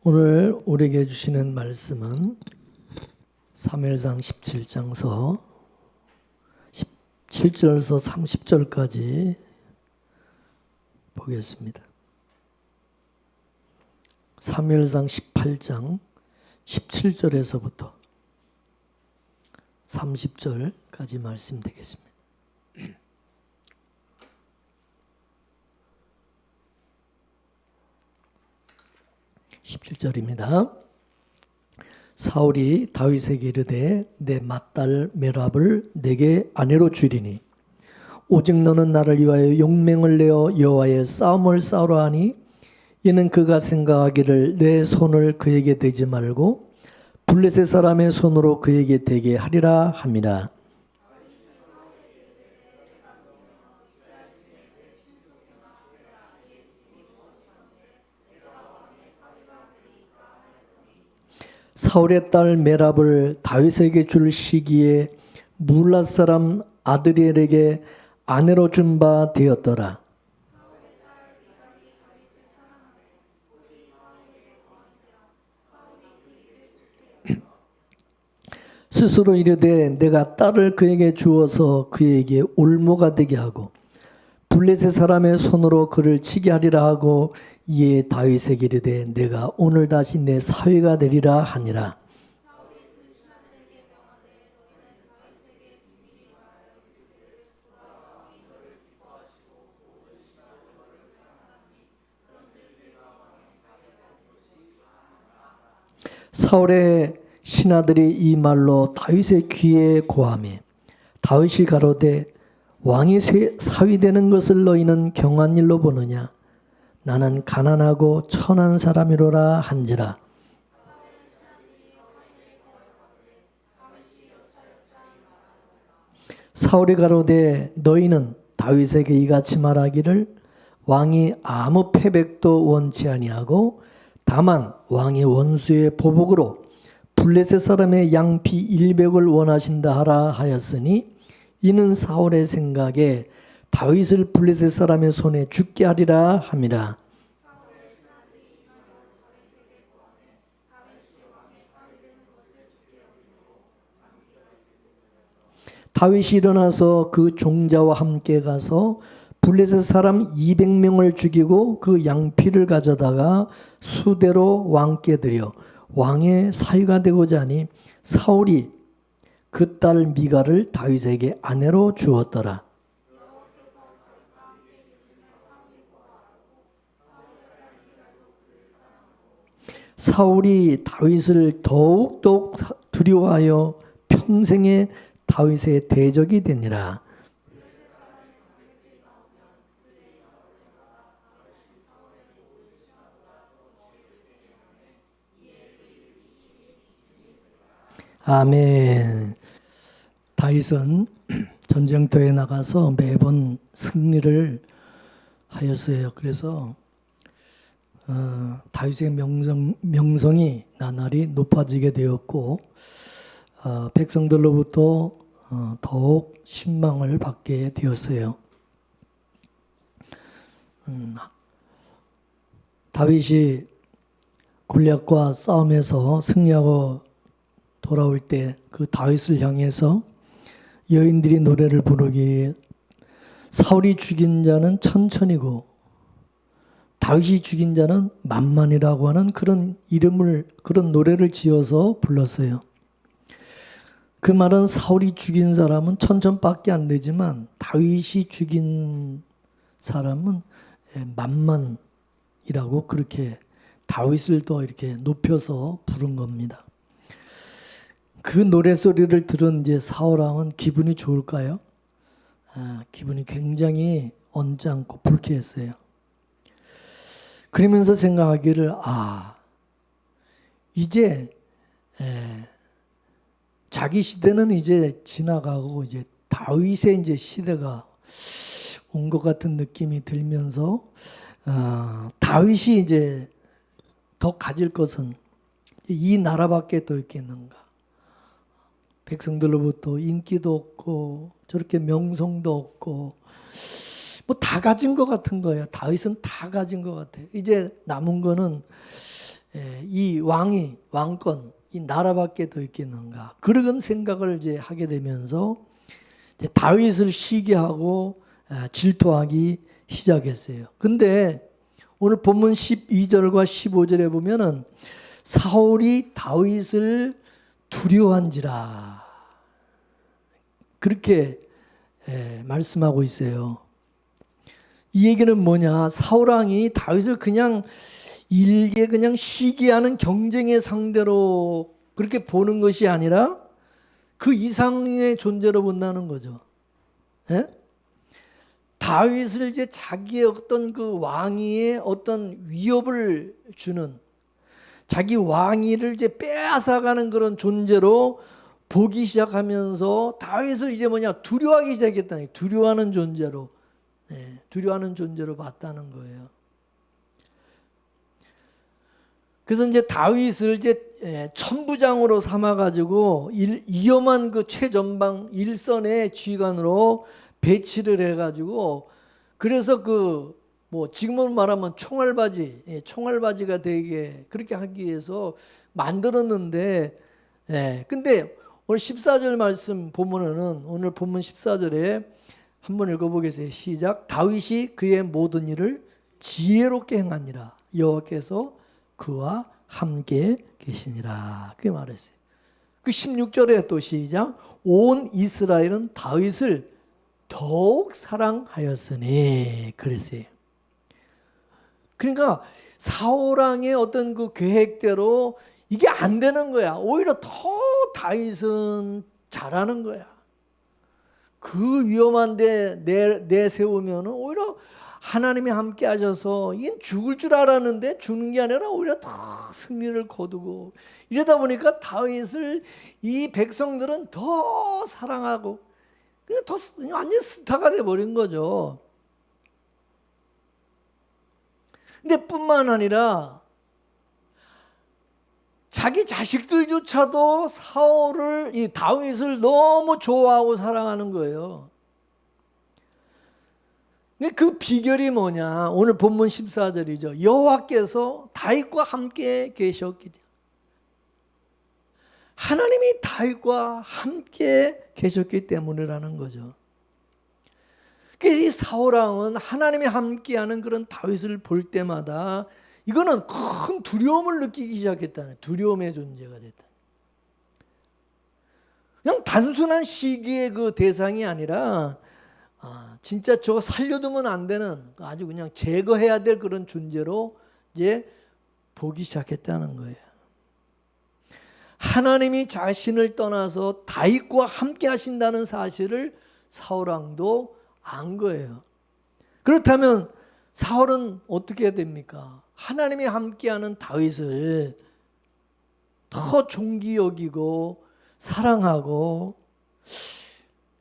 오늘 우리에게 주시는 말씀은 사무엘상 17장서 17절에서 30절까지 보겠습니다. 사무엘상 18장 17절에서부터 30절까지 말씀되겠습니다. 17절입니다. 사울이 다윗에게 이르되 내 맏딸 메랍을 내게 아내로 주리니 오직 너는 나를 위하여 용맹을 내어 여호와의 싸움을 싸우라 하니 이는 그가 생각하기를 내 손을 그에게 대지 말고 블레셋 사람의 손으로 그에게 대게 하리라 함이라. 사울의 딸 메랍을 다윗에게 줄 시기에 물랏 사람 아드리엘에게 아내로 준 바 되었더라. 스스로 이르되 내가 딸을 그에게 주어서 그에게 올무가 되게 하고 블레셋 사람의 손으로 그를 치게 하리라 하고 이에 다윗에게 이르되 내가 오늘 다시 내 사위가 되리라 하니라. 사울의 신하들이 이 말로 다윗의 귀에 고하매 다윗이 가로되 왕이 사위 되는 것을 너희는 경한 일로 보느냐 나는 가난하고 천한 사람이로라 한지라. 사울이 가로되 너희는 다윗에게 이같이 말하기를 왕이 아무 패백도 원치 아니하고 다만 왕의 원수의 보복으로 블레셋 사람의 양피 100을 원하신다 하라 하였으니 이는 사울의 생각에 다윗을 블레셋 사람의 손에 죽게 하리라 함이라. 다윗이 일어나서 그 종자와 함께 가서 블레셋 사람 200명을 죽이고 그 양피를 가져다가 수대로 왕께 드려 왕의 사위가 되고자 하니 사울이 그 딸 미갈을 다윗에게 아내로 주었더라. 사울이 다윗을 더욱더욱 두려워하여 평생에 다윗의 대적이 되니라. 아멘. 다윗은 전쟁터에 나가서 매번 승리를 하였어요. 그래서 다윗의 명성이 나날이 높아지게 되었고 백성들로부터 더욱 신망을 받게 되었어요. 다윗이 골리앗과 싸움에서 승리하고 돌아올 때 그 다윗을 향해서 여인들이 노래를 부르기에 사울이 죽인 자는 천천이고 다윗이 죽인 자는 만만이라고 하는 그런 그런 노래를 지어서 불렀어요. 그 말은 사울이 죽인 사람은 천천밖에 안 되지만 다윗이 죽인 사람은 만만이라고 그렇게 다윗을 더 이렇게 높여서 부른 겁니다. 그 노래소리를 들은 이제 사울왕은 기분이 좋을까요? 기분이 굉장히 언짢고 불쾌했어요. 그러면서 생각하기를 이제 자기 시대는 이제 지나가고 이제 다윗의 이제 시대가 온 것 같은 느낌이 들면서 다윗이 이제 더 가질 것은 이 나라밖에 더 있겠는가? 백성들로부터 인기도 없고 저렇게 명성도 없고 뭐 다 가진 것 같은 거예요. 다윗은 다 가진 것 같아요. 이제 남은 거는 이 왕권, 이 나라밖에 더 있겠는가, 그런 생각을 이제 하게 되면서 이제 다윗을 시기하고 질투하기 시작했어요. 근데 오늘 본문 12절과 15절에 보면은 사울이 다윗을 두려워한지라 그렇게 말씀하고 있어요. 이 얘기는 뭐냐? 사울왕이 다윗을 그냥 일개 그냥 시기하는 경쟁의 상대로 그렇게 보는 것이 아니라 그 이상의 존재로 본다는 거죠. 예? 다윗을 이제 자기의 어떤 그 왕위에 어떤 위협을 주는, 자기 왕위를 이제 빼앗아가는 그런 존재로 보기 시작하면서 다윗을 이제 뭐냐? 두려워하기 시작했다니, 두려워하는 존재로, 두려워하는 존재로 봤다는 거예요. 그래서 이제 다윗을 이제 천부장으로 삼아가지고 위험한 그 최전방 일선의 지휘관으로 배치를 해가지고, 그래서 그 뭐 지금은 말하면 총알바지가 되게 그렇게 하기 위해서 만들었는데, 근데 오늘 14절 말씀 보면은, 오늘 본문 14절에 한번 읽어보겠어요. 시작. 다윗이 그의 모든 일을 지혜롭게 행하니라. 여호와께서 그와 함께 계시니라. 그렇게 말했어요. 그 16절에 또 시작. 온 이스라엘은 다윗을 더욱 사랑하였으니 그랬어요. 그러니까 사울왕의 어떤 그 계획대로 이게 안 되는 거야. 오히려 더 다윗은 잘하는 거야. 그 위험한데 내세우면 오히려 하나님이 함께 하셔서, 이게 죽을 줄 알았는데 죽는 게 아니라 오히려 더 승리를 거두고, 이러다 보니까 다윗을 이 백성들은 더 사랑하고 그냥 더 완전 스타가 돼버린 거죠. 근데 뿐만 아니라 자기 자식들조차도 이 다윗을 너무 좋아하고 사랑하는 거예요. 근데 그 비결이 뭐냐? 오늘 본문 14절이죠. 여호와께서 다윗과 함께 계셨기 때문에, 하나님이 다윗과 함께 계셨기 때문이라는 거죠. 그래서 이 사울왕은 하나님이 함께하는 그런 다윗을 볼 때마다 이거는 큰 두려움을 느끼기 시작했다는, 두려움의 존재가 됐다. 그냥 단순한 시기의 그 대상이 아니라 진짜 저거 살려두면 안 되는, 아주 그냥 제거해야 될 그런 존재로 이제 보기 시작했다는 거예요. 하나님이 자신을 떠나서 다윗과 함께 하신다는 사실을 사울왕도 안 거예요. 그렇다면 사울은 어떻게 해야 됩니까? 하나님이 함께하는 다윗을 더 존귀 여기고 사랑하고,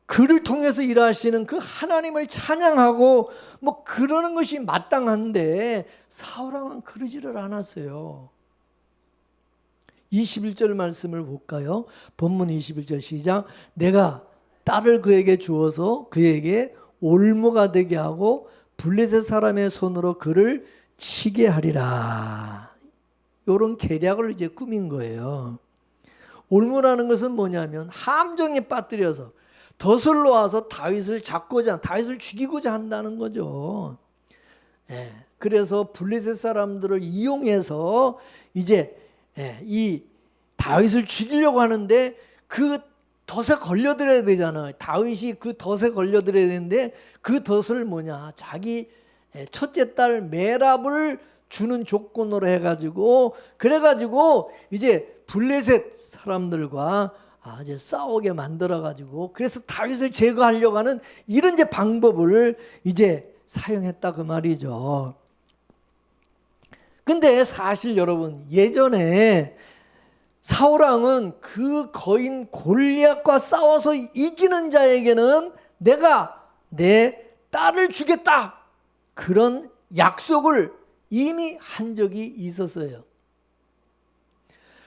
그를 통해서 일하시는 그 하나님을 찬양하고 뭐 그러는 것이 마땅한데, 사울왕은 그러지를 않았어요. 21절 말씀을 볼까요? 본문 21절 시작. 내가 딸을 그에게 주어서 그에게 올무가 되게 하고 블레셋 사람의 손으로 그를 치게 하리라. 이런 계략을 이제 꾸민 거예요. 올무라는 것은 뭐냐면 함정에 빠뜨려서 덫을 놓아서 다윗을 죽이고자 한다는 거죠. 그래서 블레셋 사람들을 이용해서 이제 이 다윗을 죽이려고 하는데, 그 덫에 걸려들어야 되잖아요. 다윗이 그 덫에 걸려들어야 되는데, 그 덫을 뭐냐, 자기 첫째 딸 메랍을 주는 조건으로 해가지고, 그래가지고 이제 블레셋 사람들과 이제 싸우게 만들어가지고, 그래서 다윗을 제거하려고 하는 이런 이제 방법을 이제 사용했다 그 말이죠. 근데 사실 여러분, 예전에 사울왕은 그 거인 골리앗과 싸워서 이기는 자에게는 내가 내 딸을 주겠다, 그런 약속을 이미 한 적이 있었어요.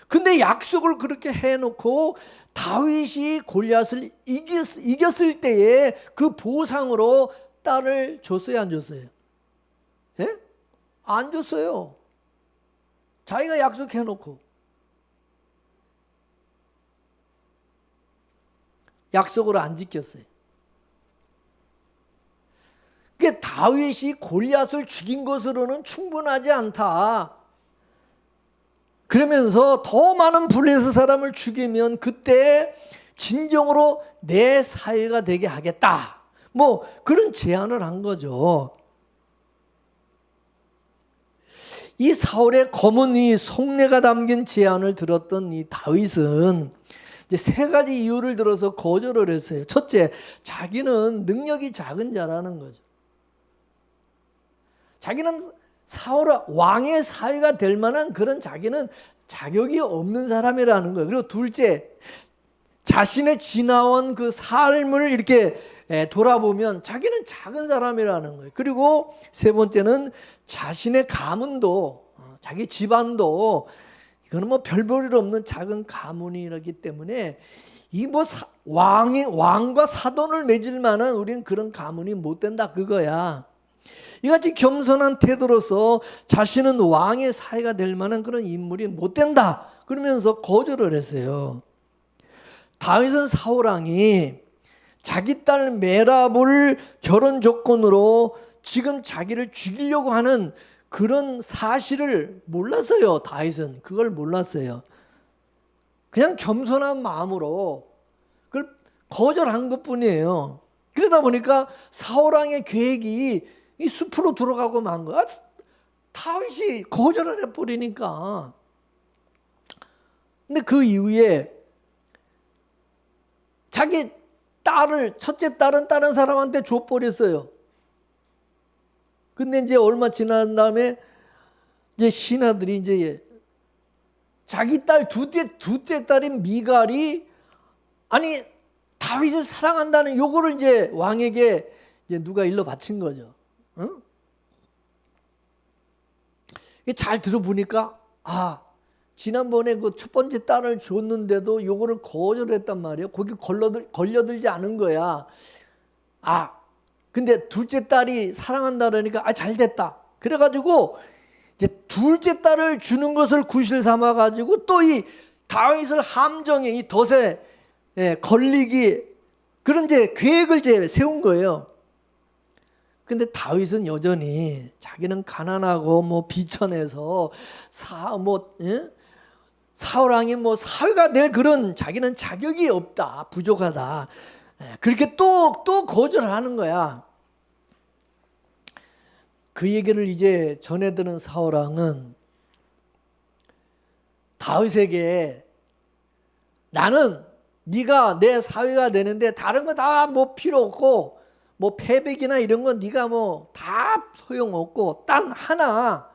근데 약속을 그렇게 해놓고 다윗이 골리앗을 이겼을 때에 그 보상으로 딸을 줬어요, 안 줬어요? 안 줬어요. 자기가 약속해놓고 약속을 안 지켰어요. 그게 다윗이 골리앗을 죽인 것으로는 충분하지 않다. 그러면서 더 많은 블레셋 사람을 죽이면 그때 진정으로 내 사위가 되게 하겠다. 뭐 그런 제안을 한 거죠. 이 사울의 검은 이 속내가 담긴 제안을 들었던 이 다윗은 이제 세 가지 이유를 들어서 거절을 했어요. 첫째, 자기는 능력이 작은 자라는 거죠. 자기는 사울 왕의 사위가 될 만한 그런 자기는 자격이 없는 사람이라는 거예요. 그리고 둘째, 자신의 지나온 그 삶을 이렇게 돌아보면 자기는 작은 사람이라는 거예요. 그리고 세 번째는 자신의 가문도, 자기 집안도 이거는 뭐 별 볼 일 없는 작은 가문이라기 때문에 이 뭐 왕과 사돈을 맺을 만한 우리는 그런 가문이 못 된다 그거야. 이같이 겸손한 태도로서 자신은 왕의 사위가 될 만한 그런 인물이 못 된다 그러면서 거절을 했어요. 다윗은 사울 왕이 자기 딸 메랍을 결혼 조건으로 지금 자기를 죽이려고 하는 그런 사실을 몰랐어요. 다윗은 그걸 몰랐어요. 그냥 겸손한 마음으로 그걸 거절한 것뿐이에요. 그러다 보니까 사울 왕의 계획이 이 숲으로 들어가고 만 거야. 다윗이 거절을 해버리니까. 근데 그 이후에 자기 딸을, 첫째 딸은 다른 사람한테 줘버렸어요. 근데 이제 얼마 지난 다음에 이제 신하들이 이제 자기 딸 둘째 딸인 미갈이 아니 다윗을 사랑한다는 요거를 이제 왕에게 이제 누가 일러 바친 거죠. 응? 잘 들어보니까 지난번에 그 첫 번째 딸을 줬는데도 요거를 거절했단 말이에요. 거기 걸려들지 않은 거야. 근데 둘째 딸이 사랑한다 그러니까 잘 됐다. 그래가지고 이제 둘째 딸을 주는 것을 구실 삼아 가지고 또 이 다윗을 함정에 이 덫에 걸리기 그런 이제 계획을 이제 세운 거예요. 근데 다윗은 여전히 자기는 가난하고 뭐 비천해서 사울 왕이 뭐 사위가 될 그런 자기는 자격이 없다, 부족하다. 그렇게 또 거절하는 거야. 그 얘기를 이제 전해 들은 사울 왕은 다윗에게 나는 네가 내 사위가 되는데 다른 거 다 뭐 필요 없고 뭐 패백이나 이런 건 네가 뭐 다 소용없고 단 하나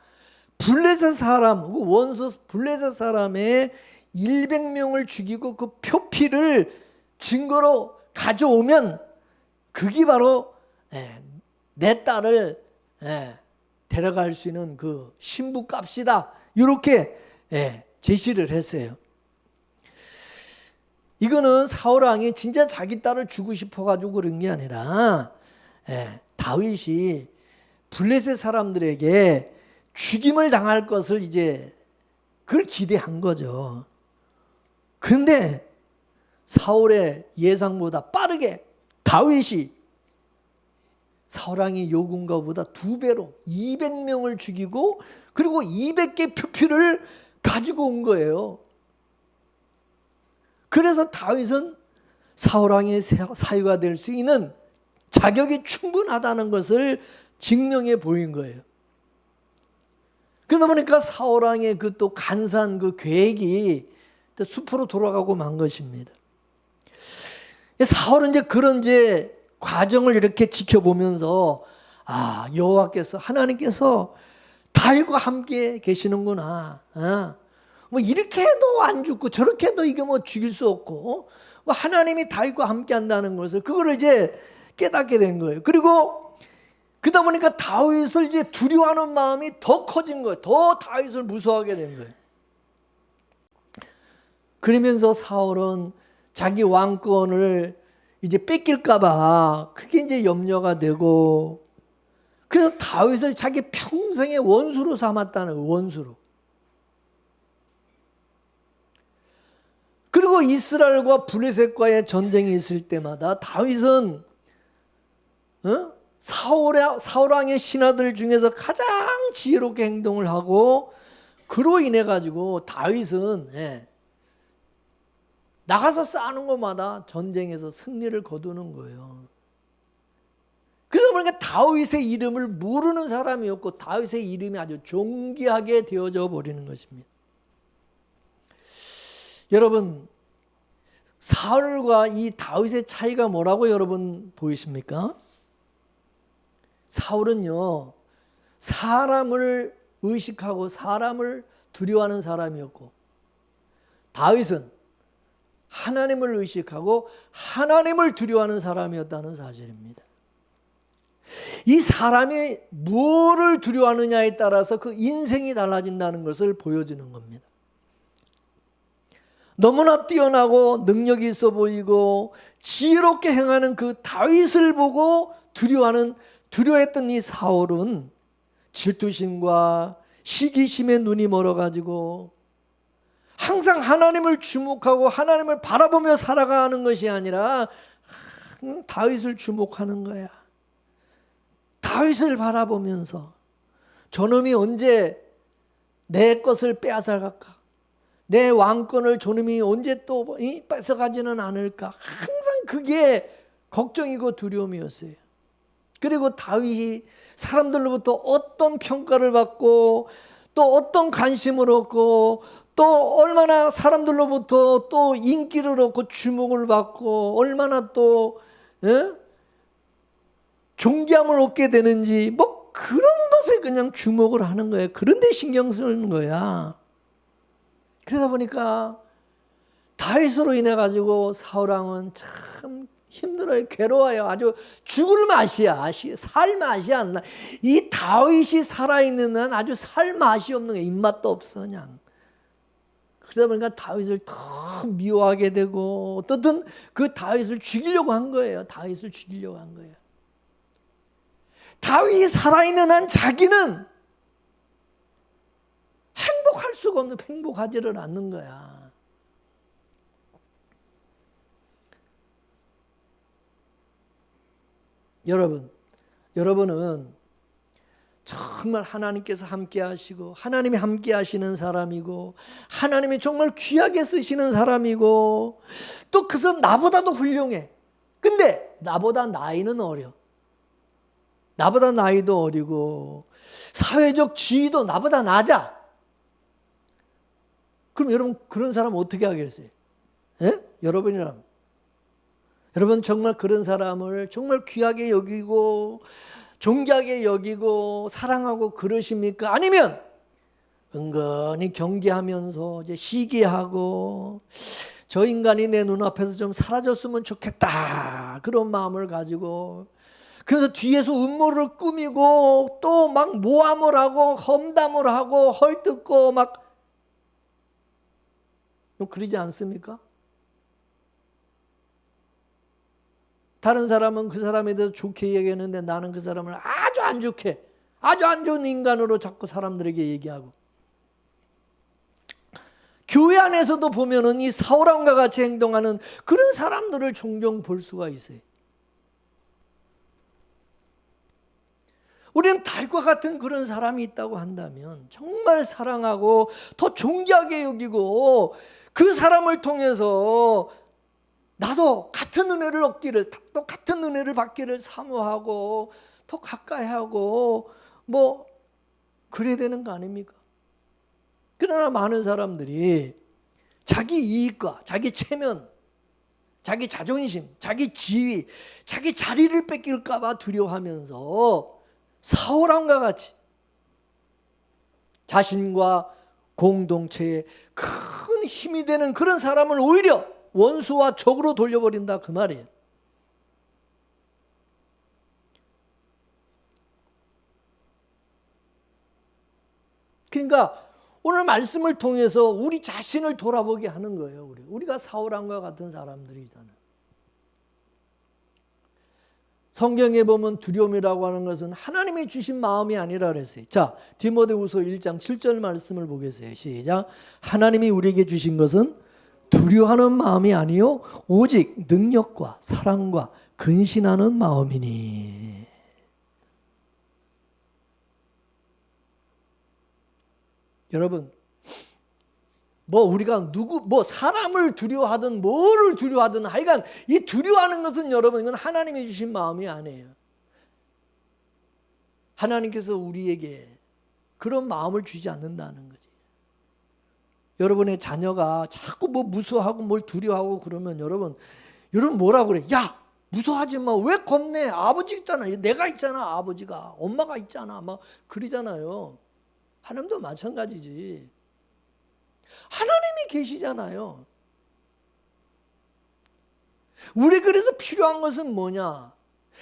블레셋 사람 그 원수 블레셋 사람의 100명을 죽이고 그 표피를 증거로 가져오면 그게 바로 내 딸을 데려갈 수 있는 그 신부값이다. 이렇게 제시를 했어요. 이거는 사울 왕이 진짜 자기 딸을 주고 싶어 가지고 그런 게 아니라 다윗이 블레셋 사람들에게 죽임을 당할 것을 이제 그걸 기대한 거죠. 그런데 사울의 예상보다 빠르게 다윗이 사울 왕이 요구한 것보다 2배로 200명을 죽이고 그리고 200개 표피를 가지고 온 거예요. 그래서 다윗은 사울 왕의 사위가 될 수 있는 자격이 충분하다는 것을 증명해 보인 거예요. 그러다 보니까 사울 왕의 그 또 간사한 그 계획이 숲으로 돌아가고 만 것입니다. 사울은 이제 그런 이제 과정을 이렇게 지켜보면서 여호와께서 하나님께서 다윗과 함께 계시는구나. 뭐 이렇게 해도 안 죽고 저렇게 해도 이게 뭐 죽일 수 없고 뭐 하나님이 다윗과 함께 한다는 것을 그거를 이제 깨닫게 된 거예요. 그리고 그러다 보니까 다윗을 이제 두려워하는 마음이 더 커진 거예요. 더 다윗을 무서워하게 된 거예요. 그러면서 사울은 자기 왕권을 이제 뺏길까봐 그게 이제 염려가 되고 그래서 다윗을 자기 평생의 원수로 삼았다는 거예요. 원수로. 그리고 이스라엘과 블레셋과의 전쟁이 있을 때마다 다윗은 사울 왕의 신하들 중에서 가장 지혜롭게 행동을 하고, 그로 인해 가지고 다윗은 나가서 싸우는 것마다 전쟁에서 승리를 거두는 거예요. 그래서 보니까 다윗의 이름을 모르는 사람이 없고 다윗의 이름이 아주 존귀하게 되어져 버리는 것입니다. 여러분, 사울과 이 다윗의 차이가 뭐라고 여러분 보이십니까? 사울은요, 사람을 의식하고 사람을 두려워하는 사람이었고, 다윗은 하나님을 의식하고 하나님을 두려워하는 사람이었다는 사실입니다. 이 사람이 무엇을 두려워하느냐에 따라서 그 인생이 달라진다는 것을 보여주는 겁니다. 너무나 뛰어나고 능력이 있어 보이고 지혜롭게 행하는 그 다윗을 보고 두려워했던 이 사울은 질투심과 시기심에 눈이 멀어가지고 항상 하나님을 주목하고 하나님을 바라보며 살아가는 것이 아니라 다윗을 주목하는 거야. 다윗을 바라보면서 저놈이 언제 내 것을 빼앗아갈까? 내 왕권을 저놈이 언제 또 뺏어가지는 않을까? 항상 그게 걱정이고 두려움이었어요. 그리고 다윗이 사람들로부터 어떤 평가를 받고 또 어떤 관심을 얻고 또 얼마나 사람들로부터 또 인기를 얻고 주목을 받고 얼마나 또 존귀함을 얻게 되는지 뭐 그런 것에 그냥 주목을 하는 거예요. 그런 데 신경 쓰는 거야. 그러다 보니까 다윗으로 인해 가지고 사울 왕은 참 힘들어요. 괴로워요. 아주 죽을 맛이야. 살 맛이 안 나. 이 다윗이 살아있는 한 아주 살 맛이 없는 거야. 입맛도 없어 그냥. 그러다 보니까 다윗을 더 미워하게 되고 어떻든 그 다윗을 죽이려고 한 거예요. 다윗을 죽이려고 한 거예요. 다윗이 살아있는 한 자기는 행복할 수가 없는, 행복하지를 않는 거야. 여러분은 정말 하나님께서 함께 하시고 하나님이 함께 하시는 사람이고 하나님이 정말 귀하게 쓰시는 사람이고 또 그 사람 나보다도 훌륭해. 근데 나보다 나이는 어려. 나보다 나이도 어리고 사회적 지위도 나보다 낮아. 그럼 여러분 그런 사람 어떻게 하겠어요? 여러분이라면 여러분 정말 그런 사람을 정말 귀하게 여기고 존귀하게 여기고 사랑하고 그러십니까? 아니면 은근히 경계하면서 이제 시기하고 저 인간이 내 눈앞에서 좀 사라졌으면 좋겠다 그런 마음을 가지고 그래서 뒤에서 음모를 꾸미고 또 막 모함을 하고 험담을 하고 헐뜯고 막 그러지 않습니까? 다른 사람은 그 사람에 대해서 좋게 얘기했는데 나는 그 사람을 아주 안 좋게 아주 안 좋은 인간으로 자꾸 사람들에게 얘기하고 교회 안에서도 보면은 이 사울왕과 같이 행동하는 그런 사람들을 종종 볼 수가 있어요. 우리는 다윗과 같은 그런 사람이 있다고 한다면 정말 사랑하고 더 존귀하게 여기고 그 사람을 통해서 나도 같은 은혜를 얻기를 또 같은 은혜를 받기를 사모하고 더 가까이 하고 뭐 그래야 되는 거 아닙니까? 그러나 많은 사람들이 자기 이익과 자기 체면, 자기 자존심, 자기 지위, 자기 자리를 뺏길까 봐 두려워하면서 사울왕과 같이 자신과 공동체에 큰 힘이 되는 그런 사람을 오히려 원수와 적으로 돌려버린다 그 말이에요. 그러니까 오늘 말씀을 통해서 우리 자신을 돌아보게 하는 거예요. 우리가 사울왕과 같은 사람들이잖아요. 성경에 보면 두려움이라고 하는 것은 하나님이 주신 마음이 아니라 그랬어요. 자, 디모데후서 1장 7절 말씀을 보겠어요. 시작. 하나님이 우리에게 주신 것은 두려워하는 마음이 아니요 오직 능력과 사랑과 근신하는 마음이니. 여러분, 우리가 사람을 두려워하든 뭐를 두려워하든 하여간 이 두려워하는 것은 여러분, 이건 하나님이 주신 마음이 아니에요. 하나님께서 우리에게 그런 마음을 주지 않는다는 거지. 여러분의 자녀가 자꾸 무서워하고 뭘 두려워하고 그러면 여러분 뭐라고 그래? 야, 무서워하지 마. 왜 겁내? 아버지 있잖아. 내가 있잖아. 아버지가. 엄마가 있잖아. 막 그러잖아요. 하나님도 마찬가지지. 하나님이 계시잖아요. 우리 그래서 필요한 것은 뭐냐?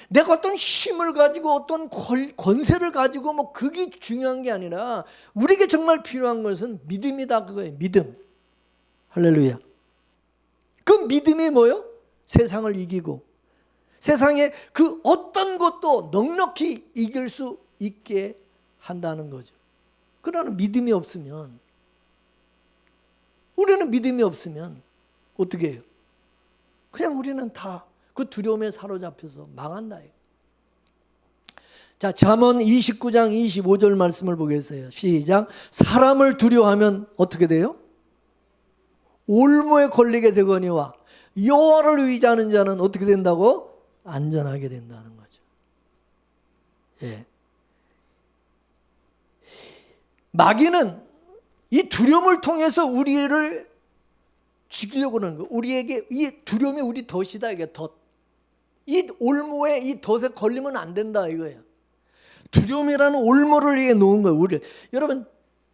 내가 어떤 힘을 가지고 어떤 권세를 가지고 그게 중요한 게 아니라 우리에게 정말 필요한 것은 믿음이다, 그거예요. 믿음. 할렐루야. 그 믿음이 뭐요? 세상을 이기고 세상에 그 어떤 것도 넉넉히 이길 수 있게 한다는 거죠. 그러나 믿음이 없으면, 우리는 믿음이 없으면 어떻게 해요? 그냥 우리는 다 그 두려움에 사로잡혀서 망한다. 자, 잠언 29장 25절 말씀을 보겠어요. 시작. 사람을 두려워하면 어떻게 돼요? 올무에 걸리게 되거니와 여호와를 의지하는 자는 어떻게 된다고? 안전하게 된다는 거죠. 예. 마귀는 이 두려움을 통해서 우리를 죽이려고 하는 거예요. 우리에게 이 두려움이 우리 덫이다, 이게 덫. 이 올무에 이 덫에 걸리면 안 된다, 이거예요. 두려움이라는 올무를 위해 놓은 거예요. 여러분,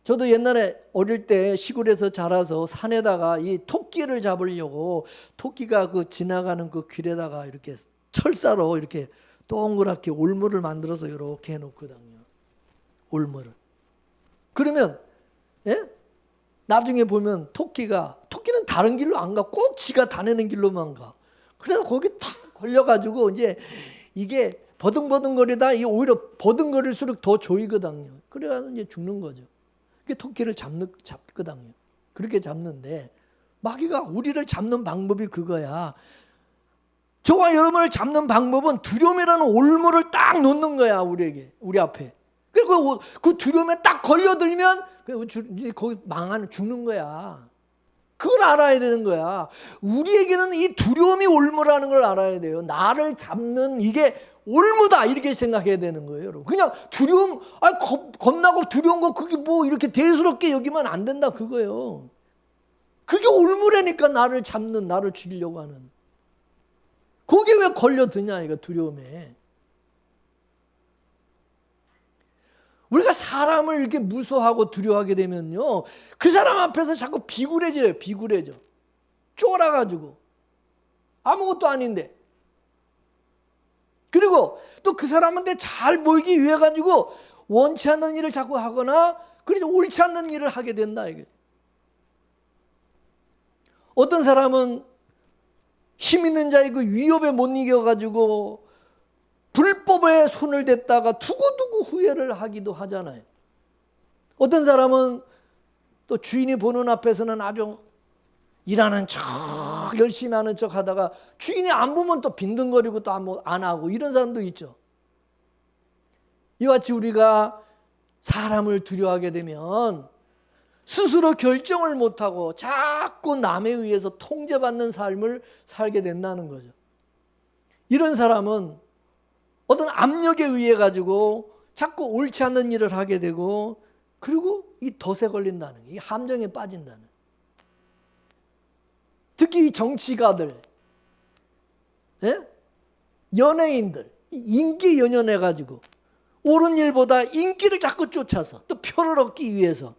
저도 옛날에 어릴 때 시골에서 자라서 산에다가 이 토끼를 잡으려고 토끼가 그 지나가는 그 길에다가 이렇게 철사로 이렇게 동그랗게 올무를 만들어서 이렇게 해놓거든요. 올무를. 그러면 나중에 보면 토끼는 다른 길로 안 가. 꼭 지가 다니는 길로만 가. 그래서 거기 탁 걸려가지고 이제 이게 버둥버둥거리다 이 오히려 버둥거릴수록 더 조이거든요. 그래서 이제 죽는 거죠. 그게 토끼를 잡거든요. 그렇게 잡는데 마귀가 우리를 잡는 방법이 그거야. 저와 여러분을 잡는 방법은 두려움이라는 올무를 딱 놓는 거야, 우리 앞에. 그리고 그 두려움에 딱 걸려들면 거기 죽는 거야. 그걸 알아야 되는 거야. 우리에게는 이 두려움이 올무라는 걸 알아야 돼요. 나를 잡는 이게 올무다, 이렇게 생각해야 되는 거예요, 여러분. 그냥 두려움, 겁나고 두려운 거 그게 이렇게 대수롭게 여기면 안 된다, 그거예요. 그게 올무라니까, 나를 잡는, 나를 죽이려고 하는. 거기에 왜 걸려드냐, 이거 두려움에. 우리가 사람을 이렇게 무서워하고 두려워하게 되면요, 그 사람 앞에서 자꾸 비굴해져요. 비굴해져. 쫄아가지고. 아무것도 아닌데. 그리고 또 그 사람한테 잘 보이기 위해 가지고 원치 않는 일을 자꾸 하거나, 그래서 옳지 않는 일을 하게 된다, 이게. 어떤 사람은 힘 있는 자의 그 위협에 못 이겨가지고 불법에 손을 댔다가 두고두고 후회를 하기도 하잖아요. 어떤 사람은 또 주인이 보는 앞에서는 아주 일하는 척, 열심히 하는 척 하다가 주인이 안 보면 또 빈둥거리고 또 안 하고, 이런 사람도 있죠. 이와 같이 우리가 사람을 두려워하게 되면 스스로 결정을 못하고 자꾸 남에 의해서 통제받는 삶을 살게 된다는 거죠. 이런 사람은 어떤 압력에 의해 가지고 자꾸 옳지 않는 일을 하게 되고, 그리고 이 덫에 걸린다는, 이 함정에 빠진다는. 특히 이 정치가들, 연예인들, 인기 연연해 가지고 옳은 일보다 인기를 자꾸 쫓아서 또 표를 얻기 위해서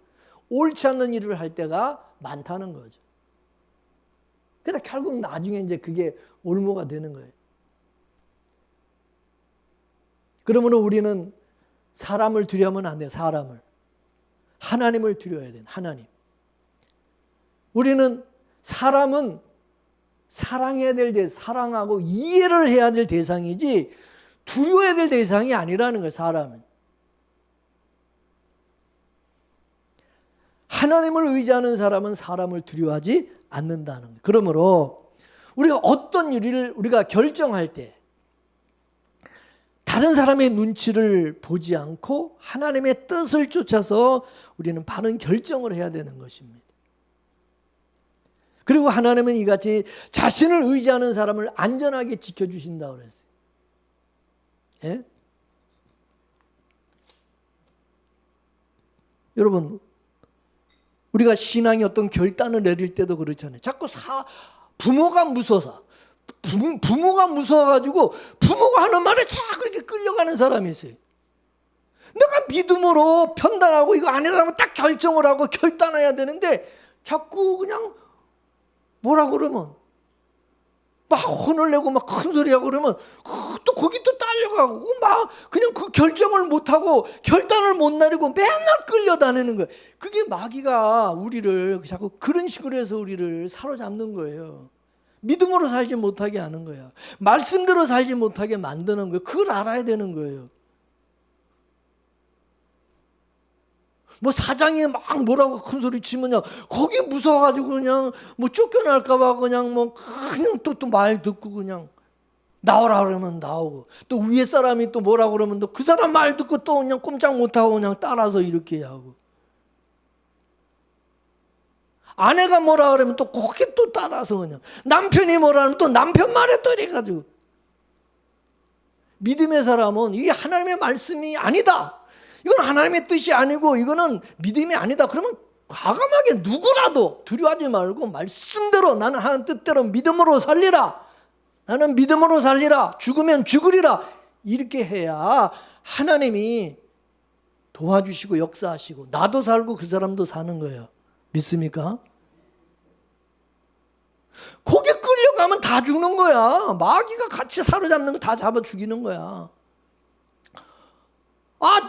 옳지 않는 일을 할 때가 많다는 거죠. 그러다 결국 나중에 이제 그게 올무가 되는 거예요. 그러므로 우리는 사람을 두려워하면 안 돼요. 사람을. 하나님을 두려워해야 돼요. 하나님. 우리는 사람은 사랑해야 될 사랑하고 이해를 해야 될 대상이지 두려워해야 될 대상이 아니라는 거예요. 사람은. 하나님을 의지하는 사람은 사람을 두려워하지 않는다는 거예요. 그러므로 우리가 어떤 일을 우리가 결정할 때 다른 사람의 눈치를 보지 않고 하나님의 뜻을 쫓아서 우리는 바른 결정을 해야 되는 것입니다. 그리고 하나님은 이같이 자신을 의지하는 사람을 안전하게 지켜주신다고 그랬어요. 예? 여러분, 우리가 신앙의 어떤 결단을 내릴 때도 그렇잖아요. 자꾸 부모가 무서워서, 부모가 무서워가지고 부모가 하는 말에 자꾸 그렇게 끌려가는 사람이 있어요. 내가 믿음으로 판단하고 이거 아니라면 딱 결정을 하고 결단해야 되는데 자꾸 그냥 뭐라 그러면 막 혼을 내고 막 큰 소리하고 그러면 또 거기 또 딸려가고 막 그냥 그 결정을 못하고 결단을 못 내리고 맨날 끌려다니는 거예요. 그게 마귀가 우리를 자꾸 그런 식으로 해서 우리를 사로잡는 거예요. 믿음으로 살지 못하게 하는 거야. 말씀대로 살지 못하게 만드는 거예요. 그걸 알아야 되는 거예요. 뭐 사장이 막 뭐라고 큰 소리 치면요, 거기 무서워가지고 그냥 뭐 쫓겨날까봐 그냥 뭐 그냥 또 말 듣고 그냥 나오라 그러면 나오고, 또 위에 사람이 또 뭐라 그러면 또 그 사람 말 듣고 또 그냥 꼼짝 못하고 그냥 따라서 이렇게 하고, 아내가 뭐라 그러면 또 거기 또 따라서 그냥, 남편이 뭐라 하면 또 남편 말에 또 이래가지고. 믿음의 사람은 이게 하나님의 말씀이 아니다, 이건 하나님의 뜻이 아니고 이거는 믿음이 아니다, 그러면 과감하게 누구라도 두려워하지 말고 말씀대로 나는 하나님 뜻대로 믿음으로 살리라, 나는 믿음으로 살리라, 죽으면 죽으리라, 이렇게 해야 하나님이 도와주시고 역사하시고 나도 살고 그 사람도 사는 거예요. 믿습니까? 거기 끌려가면 다 죽는 거야. 마귀가 같이 사로잡는 거 다 잡아 죽이는 거야.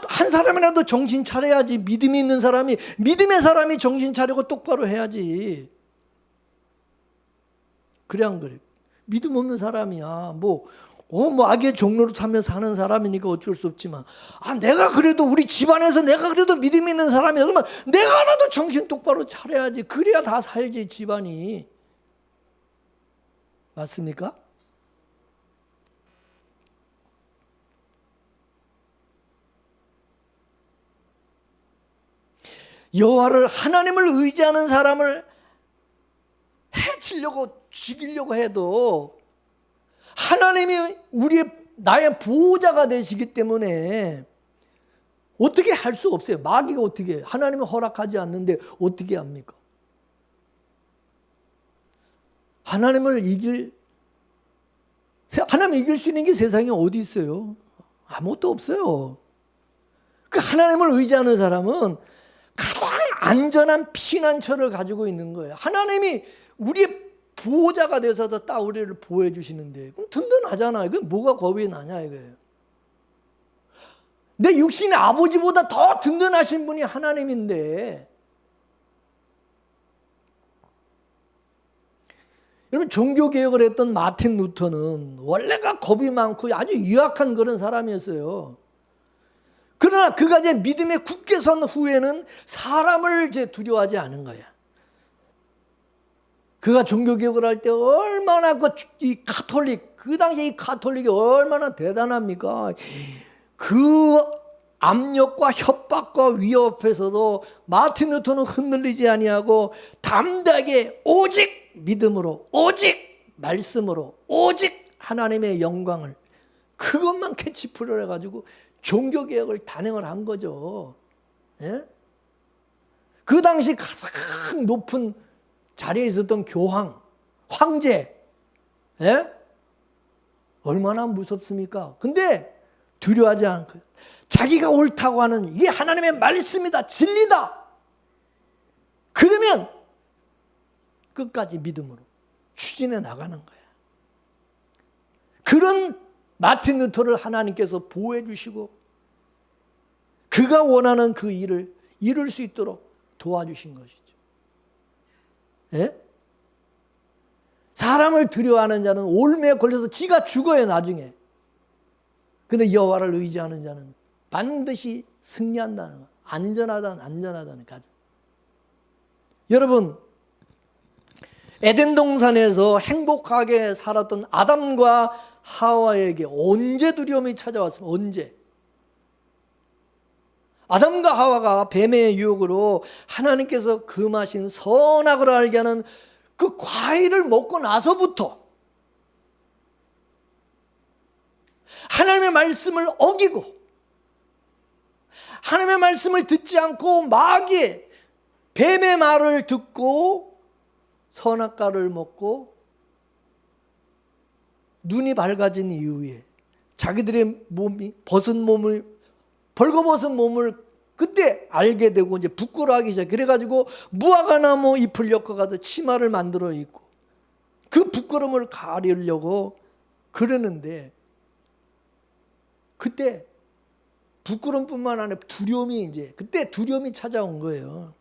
한 사람이라도 정신 차려야지. 믿음이 있는 사람이, 믿음의 사람이 정신 차리고 똑바로 해야지. 그래 안 그래? 믿음 없는 사람이야. 뭐 악의 종로로 타며 사는 사람이니까 어쩔 수 없지만, 내가 그래도 우리 집안에서 내가 그래도 믿음 있는 사람이야, 그러면 내가라도 정신 똑바로 차려야지. 그래야 다 살지, 집안이. 맞습니까? 여호와를, 하나님을 의지하는 사람을 해치려고 죽이려고 해도 하나님이 나의 보호자가 되시기 때문에 어떻게 할 수 없어요. 마귀가 어떻게 해? 하나님이 허락하지 않는데 어떻게 합니까? 하나님을 이길 수 있는 게 세상에 어디 있어요? 아무것도 없어요. 그 하나님을 의지하는 사람은 가장 안전한 피난처를 가지고 있는 거예요. 하나님이 우리의 보호자가 되셔서 딱 우리를 보호해 주시는데 그럼 든든하잖아요. 그럼 뭐가 겁이 나냐 이거예요. 내 육신의 아버지보다 더 든든하신 분이 하나님인데, 여러분, 종교개혁을 했던 마틴 루터는 원래가 겁이 많고 아주 유약한 그런 사람이었어요. 그러나 그가 이제 믿음에 굳게 선 후에는 사람을 이제 두려워하지 않은 거야. 그가 종교개혁을 할 때 얼마나 이 가톨릭, 그 당시에 이 가톨릭이 얼마나 대단합니까? 그 압력과 협박과 위협 앞에서도 마틴 루터는 흔들리지 아니하고 담대하게 오직 믿음으로, 오직 말씀으로, 오직 하나님의 영광을, 그것만 캐치프레이로 해가지고 종교개혁을 단행을 한 거죠. 예? 그 당시 가장 높은 자리에 있었던 교황, 황제, 예? 얼마나 무섭습니까? 근데 두려워하지 않고 자기가 옳다고 하는, 이게 하나님의 말씀이다, 진리다, 그러면 끝까지 믿음으로 추진해 나가는 거야. 그런 마틴 루터를 하나님께서 보호해 주시고 그가 원하는 그 일을 이룰 수 있도록 도와주신 것이죠. 예? 사람을 두려워하는 자는 올매에 걸려서 지가 죽어요, 나중에. 근데 여호와를 의지하는 자는 반드시 승리한다는 거. 안전하다는 가정. 여러분, 에덴 동산에서 행복하게 살았던 아담과 하와에게 언제 두려움이 찾아왔습니까? 언제? 아담과 하와가 뱀의 유혹으로 하나님께서 금하신 선악을 알게 하는 그 과일을 먹고 나서부터 하나님의 말씀을 어기고 하나님의 말씀을 듣지 않고 마귀의 뱀의 말을 듣고 선악과를 먹고 눈이 밝아진 이후에 자기들의 몸이 벌거벗은 몸을 그때 알게 되고 이제 부끄러워하기 시작. 그래가지고 무화과나무 잎을 엮어가지고 치마를 만들어 입고 그 부끄러움을 가리려고 그러는데 그때 부끄러움뿐만 아니라 두려움이 이제 그때 두려움이 찾아온 거예요.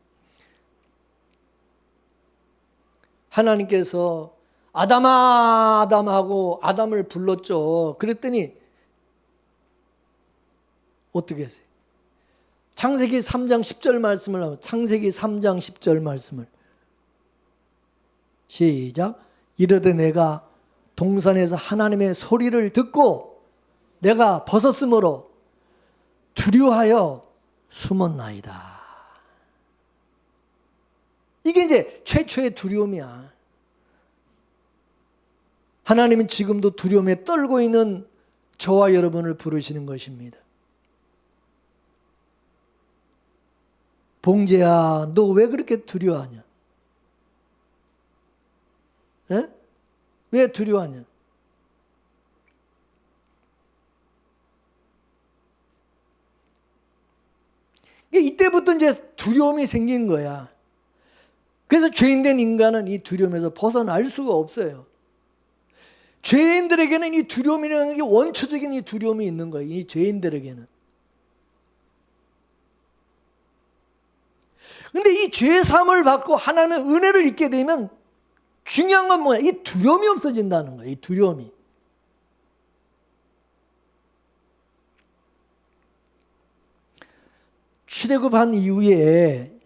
하나님께서 아담아 아담하고 아담을 불렀죠. 그랬더니 어떻게 했어요? 창세기 3장 10절 말씀을 하면 창세기 3장 10절 말씀을 시작. 이르되 내가 동산에서 하나님의 소리를 듣고 내가 벗었으므로 두려워하여 숨었나이다. 이게 이제 최초의 두려움이야. 하나님은 지금도 두려움에 떨고 있는 저와 여러분을 부르시는 것입니다. 봉재야, 너 왜 그렇게 두려워하냐? 에? 왜 두려워하냐? 이때부터 이제 두려움이 생긴 거야. 그래서 죄인된 인간은 이 두려움에서 벗어날 수가 없어요. 죄인들에게는 이 두려움이라는 게 원초적인 이 두려움이 있는 거예요. 이 죄인들에게는. 근데 이 죄사함을 받고 하나님의 은혜를 잊게 되면 중요한 건 뭐야? 이 두려움이 없어진다는 거예요. 이 두려움이. 출애굽한 이후에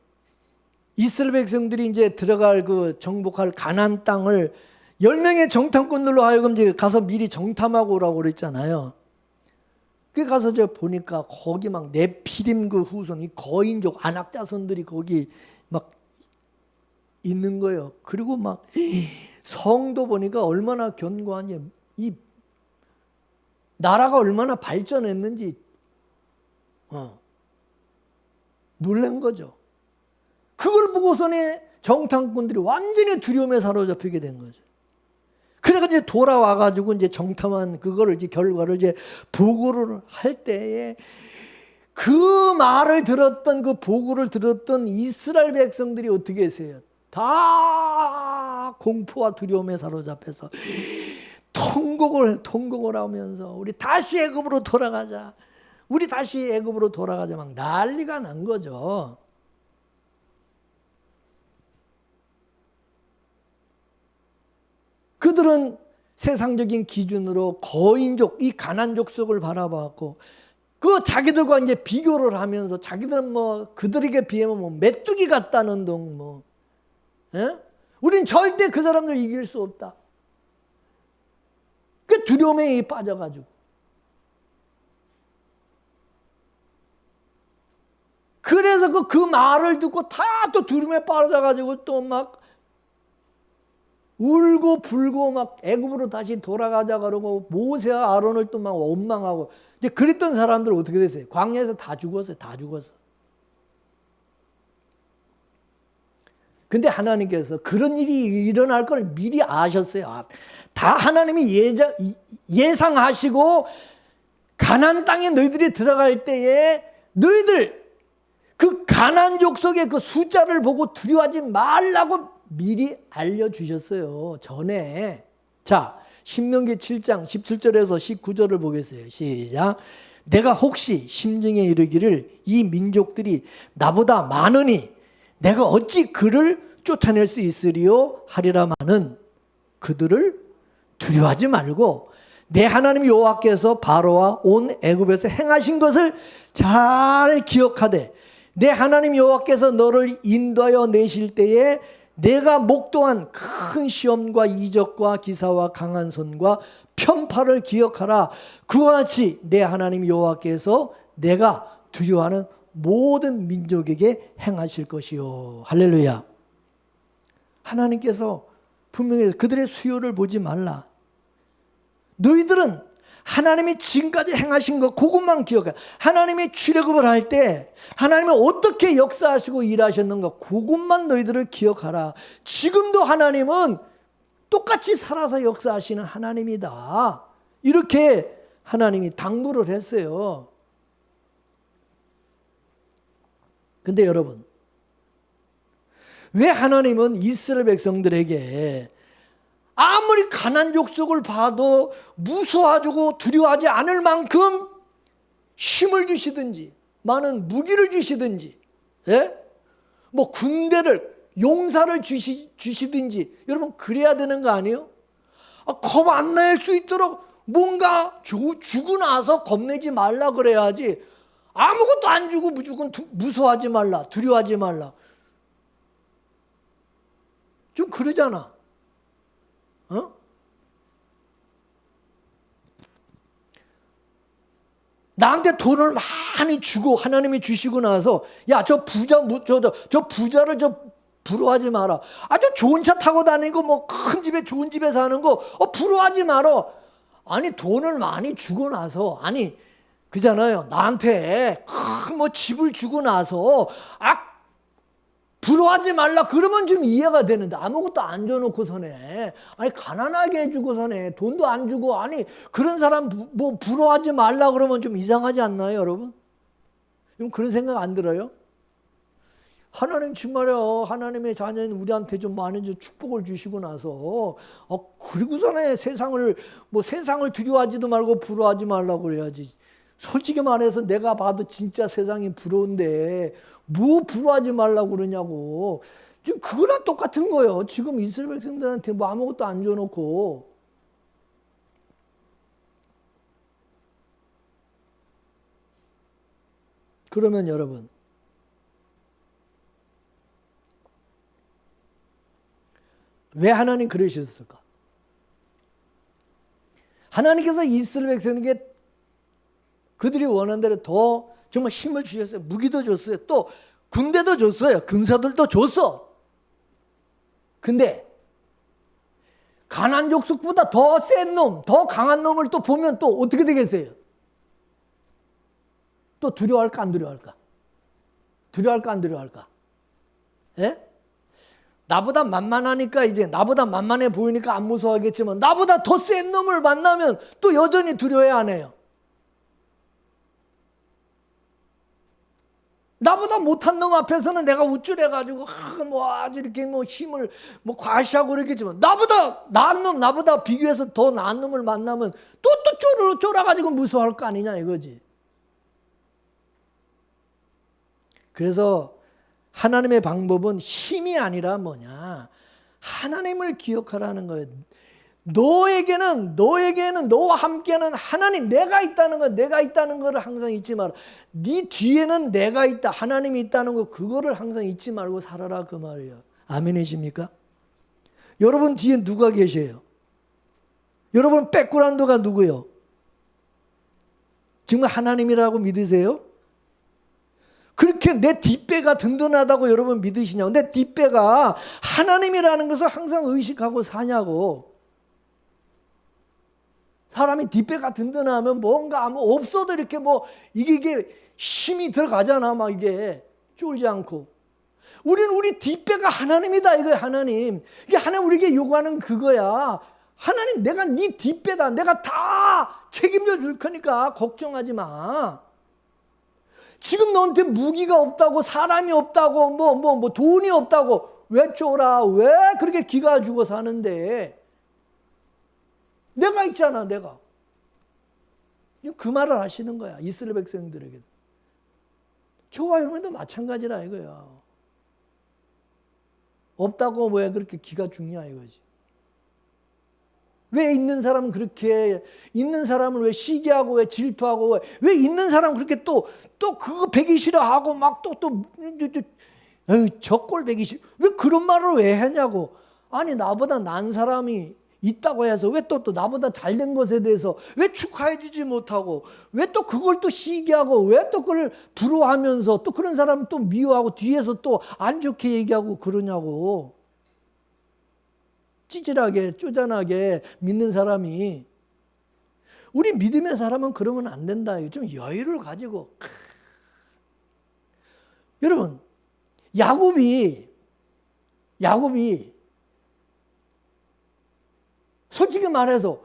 이스라엘 백성들이 이제 들어갈 그 정복할 가나안 땅을 10명의 정탐꾼들로 하여금 이제 가서 미리 정탐하고 오라고 그랬잖아요. 그 가서 저 보니까 거기 막 네피림 그 후손, 이 거인족 안악자손들이 거기 막 있는 거예요. 그리고 막 성도 보니까 얼마나 견고하니, 이 나라가 얼마나 발전했는지 놀란 거죠. 그걸 보고서는 정탐꾼들이 완전히 두려움에 사로잡히게 된 거죠. 그래서 이제 돌아와가지고 이제 정탐한 그거를 이제 결과를 이제 보고를 할 때에 그 말을 들었던 그 보고를 들었던 이스라엘 백성들이 어떻게 했어요? 다 공포와 두려움에 사로잡혀서 통곡을 하면서 우리 다시 애굽으로 돌아가자. 우리 다시 애굽으로 돌아가자 막 난리가 난 거죠. 그들은 세상적인 기준으로 거인족, 이 가난족 속을 바라봤고, 그 자기들과 이제 비교를 하면서 자기들은 뭐 그들에게 비하면 뭐 메뚜기 같다는 둥 뭐, 우린 절대 그 사람들 이길 수 없다. 그 두려움에 빠져가지고. 그래서 그 말을 듣고 다 또 두려움에 빠져가지고 또 막 울고 불고 막 애굽으로 다시 돌아가자 그러고 모세와 아론을 또 막 원망하고. 이제 그랬던 사람들 어떻게 됐어요? 광야에서 다 죽었어요. 다 죽었어. 근데 하나님께서 그런 일이 일어날 걸 미리 아셨어요. 다 하나님이 예상하시고 가나안 땅에 너희들이 들어갈 때에 너희들 그 가나안족 속의 그 숫자를 보고 두려워하지 말라고 미리 알려주셨어요. 전에. 자, 신명기 7장 17절에서 19절을 보겠어요. 시작. 내가 혹시 심정에 이르기를 이 민족들이 나보다 많으니 내가 어찌 그를 쫓아낼 수 있으리요 하리라마는 그들을 두려워하지 말고 내 하나님 여호와께서 바로와 온 애굽에서 행하신 것을 잘 기억하되 내 하나님 여호와께서 너를 인도하여 내실 때에 내가 목도한 큰 시험과 이적과 기사와 강한 손과 편파를 기억하라. 그와 같이 내 하나님 여호와께서 내가 두려워하는 모든 민족에게 행하실 것이요. 할렐루야. 하나님께서 분명히 그들의 수요를 보지 말라. 너희들은 하나님이 지금까지 행하신 것 그것만 기억해. 하나님이 출애굽을 할 때 하나님이 어떻게 역사하시고 일하셨는가 그것만 너희들을 기억하라. 지금도 하나님은 똑같이 살아서 역사하시는 하나님이다. 이렇게 하나님이 당부를 했어요. 근데 여러분, 왜 하나님은 이스라엘 백성들에게 아무리 가난 족속을 봐도 무서워하고 두려워하지 않을 만큼 힘을 주시든지 많은 무기를 주시든지, 예? 뭐 군대를 용사를 주시든지 여러분 그래야 되는 거 아니에요? 겁 안 날 수 있도록 뭔가 주고 나서 겁내지 말라 그래야지. 아무것도 안 주고 무조건 무서워하지 말라, 두려워하지 말라. 좀 그러잖아. 어? 나한테 돈을 많이 주고 하나님이 주시고 나서 야, 저 부자를 부러워하지 마라. 저 좋은 차 타고 다니고 뭐 큰 집에 좋은 집에 사는 거 부러워하지 마라. 아니 돈을 많이 주고 나서 그잖아요. 나한테 큰 뭐 집을 주고 나서 부러워하지 말라 그러면 좀 이해가 되는데 아무것도 안 줘놓고서네. 가난하게 해주고서네. 돈도 안 주고 그런 사람 뭐 부러워하지 말라 그러면 좀 이상하지 않나요, 여러분? 그런 생각 안 들어요? 하나님 정말요. 하나님의 자녀인 우리한테 좀 많은 축복을 주시고 나서 그리고서는 세상을 두려워하지도 말고 부러워하지 말라고 그래야지. 솔직히 말해서 내가 봐도 진짜 세상이 부러운데 뭐 부러워하지 말라고 그러냐고. 지금 그거랑 똑같은 거예요. 지금 이스라엘 백성들한테 뭐 아무것도 안 줘놓고. 그러면 여러분, 왜 하나님 그러셨을까? 하나님께서 이스라엘 백성에게 그들이 원하는 대로 더 정말 힘을 주셨어요. 무기도 줬어요. 또 군대도 줬어요. 군사들도 줬어. 근데 가난 족속보다 더 센 놈, 더 강한 놈을 또 보면 또 어떻게 되겠어요? 또 두려워할까 안 두려워할까? 두려워할까 안 두려워할까? 예? 나보다 만만하니까 이제 나보다 만만해 보이니까 안 무서워하겠지만 나보다 더 센 놈을 만나면 또 여전히 두려워해 안 해요? 나보다 못한 놈 앞에서는 내가 우쭐해가지고 아주 이렇게 힘을 과시하고 그랬겠지만 나은 놈, 나보다 비교해서 더 나은 놈을 만나면 또 쫄아가지고 무서워할 거 아니냐 이거지. 그래서 하나님의 방법은 힘이 아니라 뭐냐? 하나님을 기억하라는 거예요. 너에게는 너와 함께하는 하나님, 내가 있다는 거를 항상 잊지 마라. 네 뒤에는 내가 있다, 하나님이 있다는 거 그거를 항상 잊지 말고 살아라 그 말이에요. 아멘이십니까? 여러분 뒤에 누가 계세요? 여러분 백그라운드가 누구요? 정말 하나님이라고 믿으세요? 그렇게 내 뒷배가 든든하다고 여러분 믿으시냐고. 내 뒷배가 하나님이라는 것을 항상 의식하고 사냐고. 사람이 뒷배가 든든하면 뭔가 없어도 이렇게 이게 힘이 들어가잖아. 막 이게 쫄지 않고. 우리 뒷배가 하나님이다 이거야. 하나님. 이게 하나님 우리에게 요구하는 그거야. 하나님 내가 네 뒷배다. 내가 다 책임져 줄 거니까 걱정하지 마. 지금 너한테 무기가 없다고, 사람이 없다고, 돈이 없다고 왜 쫄아? 왜 그렇게 기가 죽어 사는데? 내가 있잖아, 내가. 그 말을 하시는 거야, 이스라엘 백성들에게. 저와 여러분도 마찬가지라 이거야. 없다고 왜 그렇게 기가 죽냐 이거지. 왜 있는 사람은 그렇게, 있는 사람을 왜 시기하고 왜 질투하고 왜 있는 사람은 그렇게 또 그거 배기 싫어하고 막 저 꼴 배기 싫어. 왜 그런 말을 왜 했냐고. 아니 나보다 난 사람이 있다고 해서 왜 또 나보다 잘된 것에 대해서 왜 축하해 주지 못하고 왜 또 그걸 또 시기하고 왜 또 그걸 부러워하면서 또 그런 사람 또 미워하고 뒤에서 또 안 좋게 얘기하고 그러냐고. 찌질하게 쪼잔하게 믿는 사람이. 우리 믿음의 사람은 그러면 안 된다. 좀 여유를 가지고. 여러분 야곱이 솔직히 말해서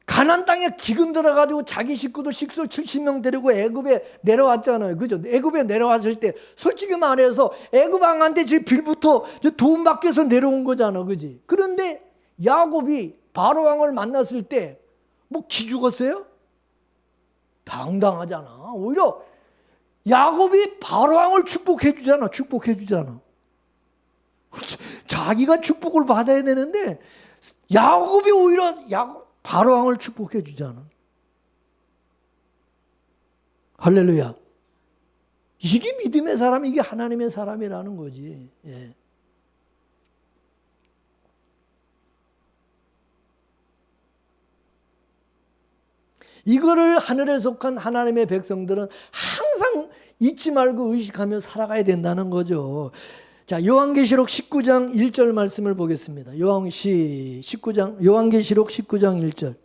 가나안 땅에 기근 들어가지고 자기 식구들 식솔 70명 데리고 애굽에 내려왔잖아요. 그죠? 애굽에 내려왔을 때 솔직히 말해서 애굽 왕한테 지금 빌부터 도움 받기 위해서 내려온 거잖아. 그지? 그런데 야곱이 바로 왕을 만났을 때 뭐 기죽었어요? 당당하잖아. 오히려 야곱이 바로 왕을 축복해 주잖아. 자기가 축복을 받아야 되는데 야곱이 오히려 바로 왕을 축복해 주잖아. 할렐루야. 이게 믿음의 사람, 이게 하나님의 사람이라는 거지. 예. 이거를 하늘에 속한 하나님의 백성들은 항상 잊지 말고 의식하며 살아가야 된다는 거죠. 자, 요한계시록 19장 1절 말씀을 보겠습니다. 요한계시록 19장 1절.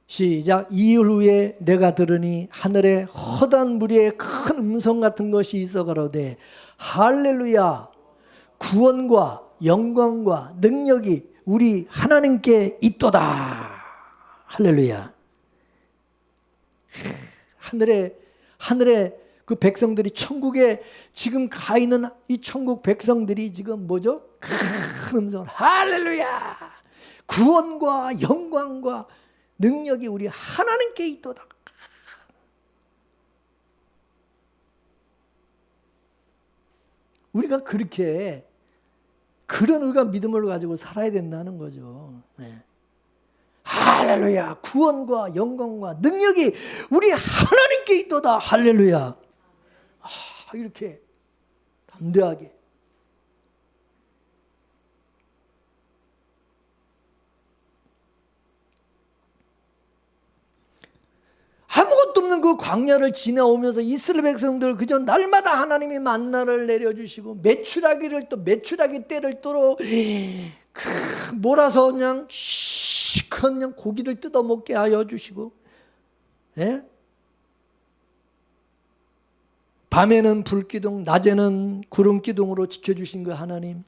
시작. 이일 후에 내가 들으니 하늘에 허다한 무리의 큰 음성 같은 것이 있어 가로되 할렐루야, 구원과 영광과 능력이 우리 하나님께 있도다. 할렐루야. 하늘에 그 백성들이 천국에 지금 가 있는 이 천국 백성들이 지금 뭐죠? 큰 음성을 할렐루야, 구원과 영광과 능력이 우리 하나님께 있도다. 우리가 그런 우리가 믿음을 가지고 살아야 된다는 거죠. 네. 할렐루야, 구원과 영광과 능력이 우리 하나님께 있도다. 할렐루야. 이렇게 담대하게. 아무것도 없는 그 광야를 지나오면서 이스라엘 백성들 그저 날마다 하나님이 만나를 내려주시고 메추라기 떼를 또로 몰아서 그냥 시큰 그냥 고기를 뜯어먹게 하여 주시고, 예? 밤에는 불기둥, 낮에는 구름기둥으로 지켜주신 그 하나님,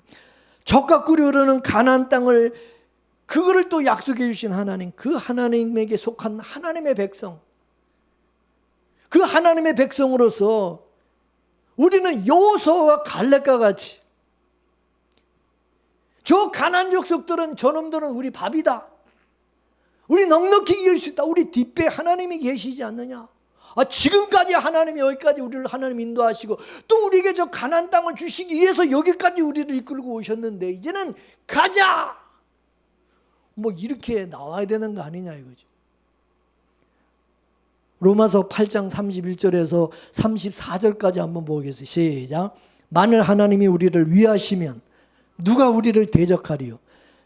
적과 꿀이 흐르는 가나안 땅을 그거를 또 약속해 주신 하나님, 그 하나님에게 속한 하나님의 백성, 그 하나님의 백성으로서 우리는 여호수아와 갈렙과 같이 저 가나안 족속들은 저놈들은 우리 밥이다, 우리 넉넉히 이길 수 있다, 우리 뒷배에 하나님이 계시지 않느냐. 지금까지 하나님이 여기까지 우리를 하나님 인도하시고 또 우리에게 저 가나안 땅을 주시기 위해서 여기까지 우리를 이끌고 오셨는데 이제는 가자, 뭐 이렇게 나와야 되는 거 아니냐 이거지. 로마서 8장 31절에서 34절까지 한번 보겠습니다. 시작. 만일 하나님이 우리를 위하시면 누가 우리를 대적하리요?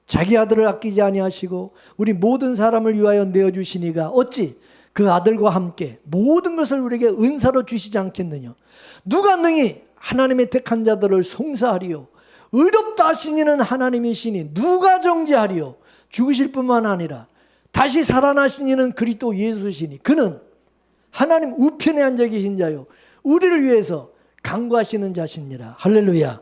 자기 아들을 아끼지 아니하시고 우리 모든 사람을 위하여 내어주시니가 어찌 그 아들과 함께 모든 것을 우리에게 은사로 주시지 않겠느냐? 누가 능히 하나님의 택한 자들을 송사하리요? 의롭다 하신 이는 하나님이시니 누가 정죄하리요? 죽으실 뿐만 아니라 다시 살아나신 이는 그리스도 예수시니 그는 하나님 우편에 앉아 계신 자요 우리를 위해서 간구하시는 자시니라. 할렐루야.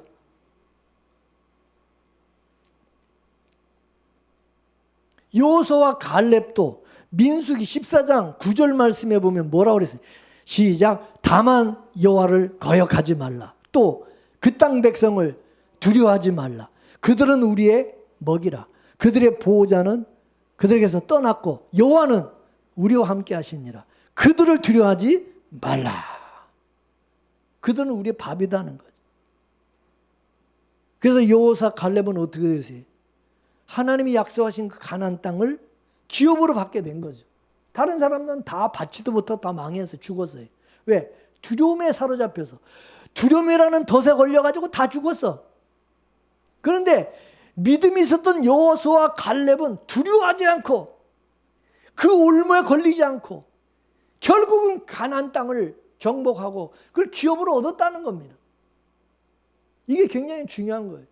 여호수아와 갈렙도 민수기 14장 9절 말씀에 보면 뭐라고 그랬어요? 시작. 다만 여호와를 거역하지 말라. 또 그 땅 백성을 두려워하지 말라. 그들은 우리의 먹이라. 그들의 보호자는 그들에게서 떠났고 여호와는 우리와 함께 하시니라. 그들을 두려워하지 말라. 그들은 우리의 밥이다는 거죠. 그래서 여호사 갈렙은 어떻게 됐어요? 하나님이 약속하신 그 가나안 땅을 기업으로 받게 된 거죠. 다른 사람들은 다 받지도 못하고 다 망해서 죽었어요. 왜? 두려움에 사로잡혀서. 두려움이라는 덫에 걸려가지고 다 죽었어. 그런데 믿음이 있었던 여호수아와 갈렙은 두려워하지 않고 그 올무에 걸리지 않고 결국은 가나안 땅을 정복하고 그걸 기업으로 얻었다는 겁니다. 이게 굉장히 중요한 거예요.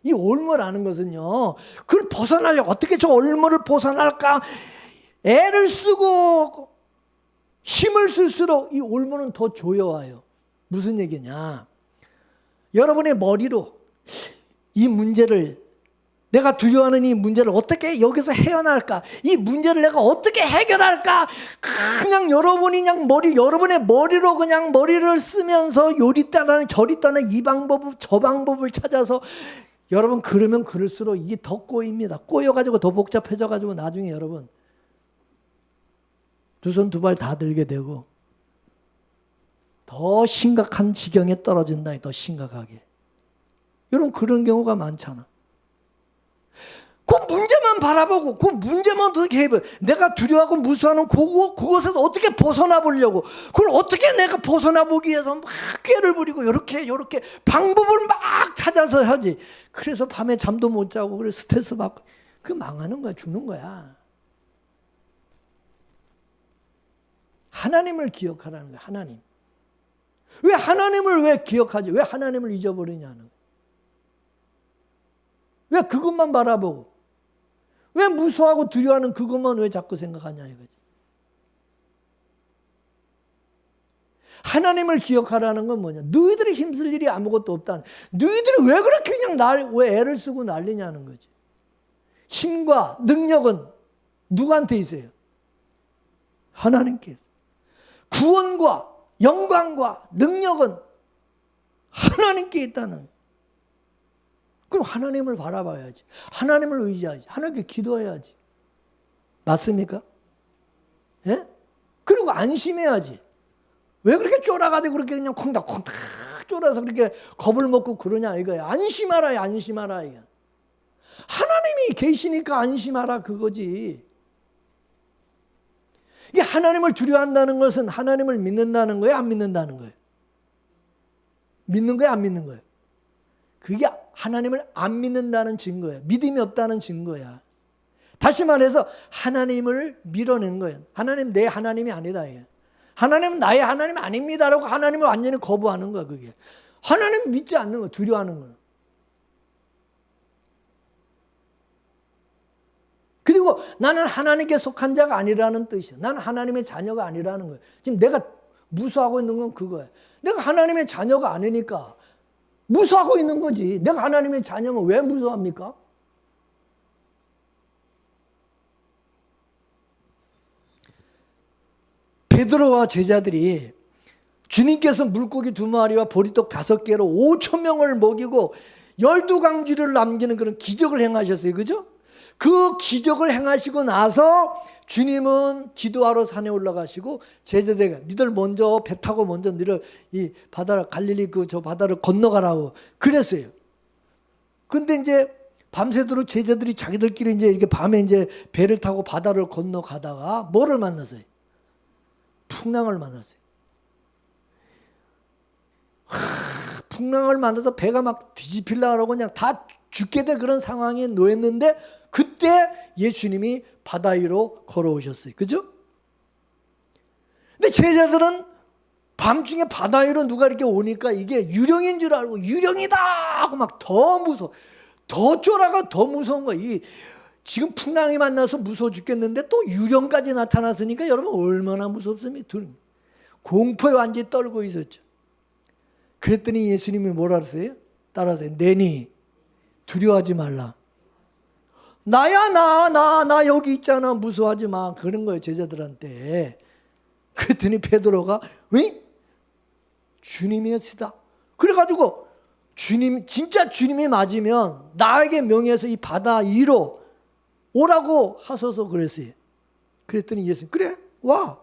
이 올무라는 것은요, 그걸 벗어나려고 어떻게 저 올무를 벗어날까 애를 쓰고 힘을 쓸수록 이 올무는 더 조여와요. 무슨 얘기냐? 여러분의 머리로 이 문제를, 내가 두려워하는 이 문제를 어떻게 여기서 헤어날까? 이 문제를 내가 어떻게 해결할까? 그냥 여러분이 그냥 여러분의 머리로 그냥 머리를 쓰면서 요리 따라는 저리 따라는 이 방법 저 방법을 찾아서 여러분 그러면 그럴수록 이게 더 꼬입니다. 꼬여가지고 더 복잡해져가지고 나중에 여러분 두 손 두 발 다 들게 되고 더 심각한 지경에 떨어진다. 더 심각하게. 여러분 그런 경우가 많잖아. 그 문제만 바라보고 그 문제만 어떻게 해봐. 내가 두려워하고 무서워하는 그것에서 어떻게 벗어나 보려고, 그걸 어떻게 내가 벗어나 보기 위해서 막 꾀를 부리고 이렇게 방법을 막 찾아서 하지. 그래서 밤에 잠도 못 자고 그래 스트레스 받고 그 망하는 거야. 죽는 거야. 하나님을 기억하라는 거야. 하나님. 왜 하나님을 왜 기억하지? 왜 하나님을 잊어버리냐는 거야. 왜 그것만 바라보고, 왜 무서워하고 두려워하는 그것만 왜 자꾸 생각하냐 이거지. 하나님을 기억하라는 건 뭐냐? 너희들이 힘쓸 일이 아무것도 없다는. 너희들이 왜 그렇게 그냥 왜 애를 쓰고 난리냐는 거지. 힘과 능력은 누구한테 있어요? 하나님께 있어요. 구원과 영광과 능력은 하나님께 있다는. 그럼 하나님을 바라봐야지. 하나님을 의지하지. 하나님께 기도해야지. 맞습니까? 예? 그리고 안심해야지. 왜 그렇게 쫄아가지고 그렇게 그냥 콩닥콩닥 쫄아서 그렇게 겁을 먹고 그러냐 이거야. 안심하라, 안심하라. 이거. 하나님이 계시니까 안심하라 그거지. 이게 하나님을 두려워한다는 것은 하나님을 믿는다는 거예요? 안 믿는다는 거예요? 믿는 거예요? 안 믿는 거예요? 그게 하나님을 안 믿는다는 증거예요. 믿음이 없다는 증거야. 다시 말해서 하나님을 밀어낸 거예요. 하나님 내 하나님이 아니다. 하나님은 나의 하나님이 아닙니다라고 하나님을 완전히 거부하는 거야. 그게 하나님 믿지 않는 거, 두려워하는 거야. 그리고 나는 하나님께 속한 자가 아니라는 뜻이야. 나는 하나님의 자녀가 아니라는 거야. 지금 내가 무서워하고 있는 건 그거야. 내가 하나님의 자녀가 아니니까 무서워하고 있는 거지. 내가 하나님의 자녀면 왜 무서워합니까? 베드로와 제자들이 주님께서 물고기 2마리와 보리떡 5개로 5,000명을 먹이고 12강쥐를 남기는 그런 기적을 행하셨어요. 그죠? 그 기적을 행하시고 나서 주님은 기도하러 산에 올라가시고 제자들에게 니들 먼저 배 타고 먼저 니를 이 바다를 갈릴리 저 바다를 건너가라고 그랬어요. 근데 이제 밤새도록 제자들이 자기들끼리 이제 이렇게 밤에 이제 배를 타고 바다를 건너가다가 뭐를 만났어요? 풍랑을 만났어요. 풍랑을 만나서 배가 막 뒤집히려고 그냥 다 죽게 될 그런 상황에 놓였는데 그때 예수님이 바다 위로 걸어오셨어요. 그죠? 근데 제자들은 밤중에 바다 위로 누가 이렇게 오니까 이게 유령인 줄 알고 유령이다 하고 막 더 무서워. 더 쫄아가 더 무서운 거야. 지금 풍랑이 만나서 무서워 죽겠는데 또 유령까지 나타났으니까 여러분 얼마나 무섭습니까? 공포에 완전히 떨고 있었죠. 그랬더니 예수님이 뭐라 그랬어요? 따라서 내니 두려워하지 말라. 나야 나 여기 있잖아. 무서워하지 마. 그런 거예요 제자들한테. 그랬더니 베드로가 왜? 주님이었다. 그래가지고 진짜 주님이 맞으면 나에게 명예해서 이 바다 위로 오라고 하소서 그랬어요. 그랬더니 예수님 그래 와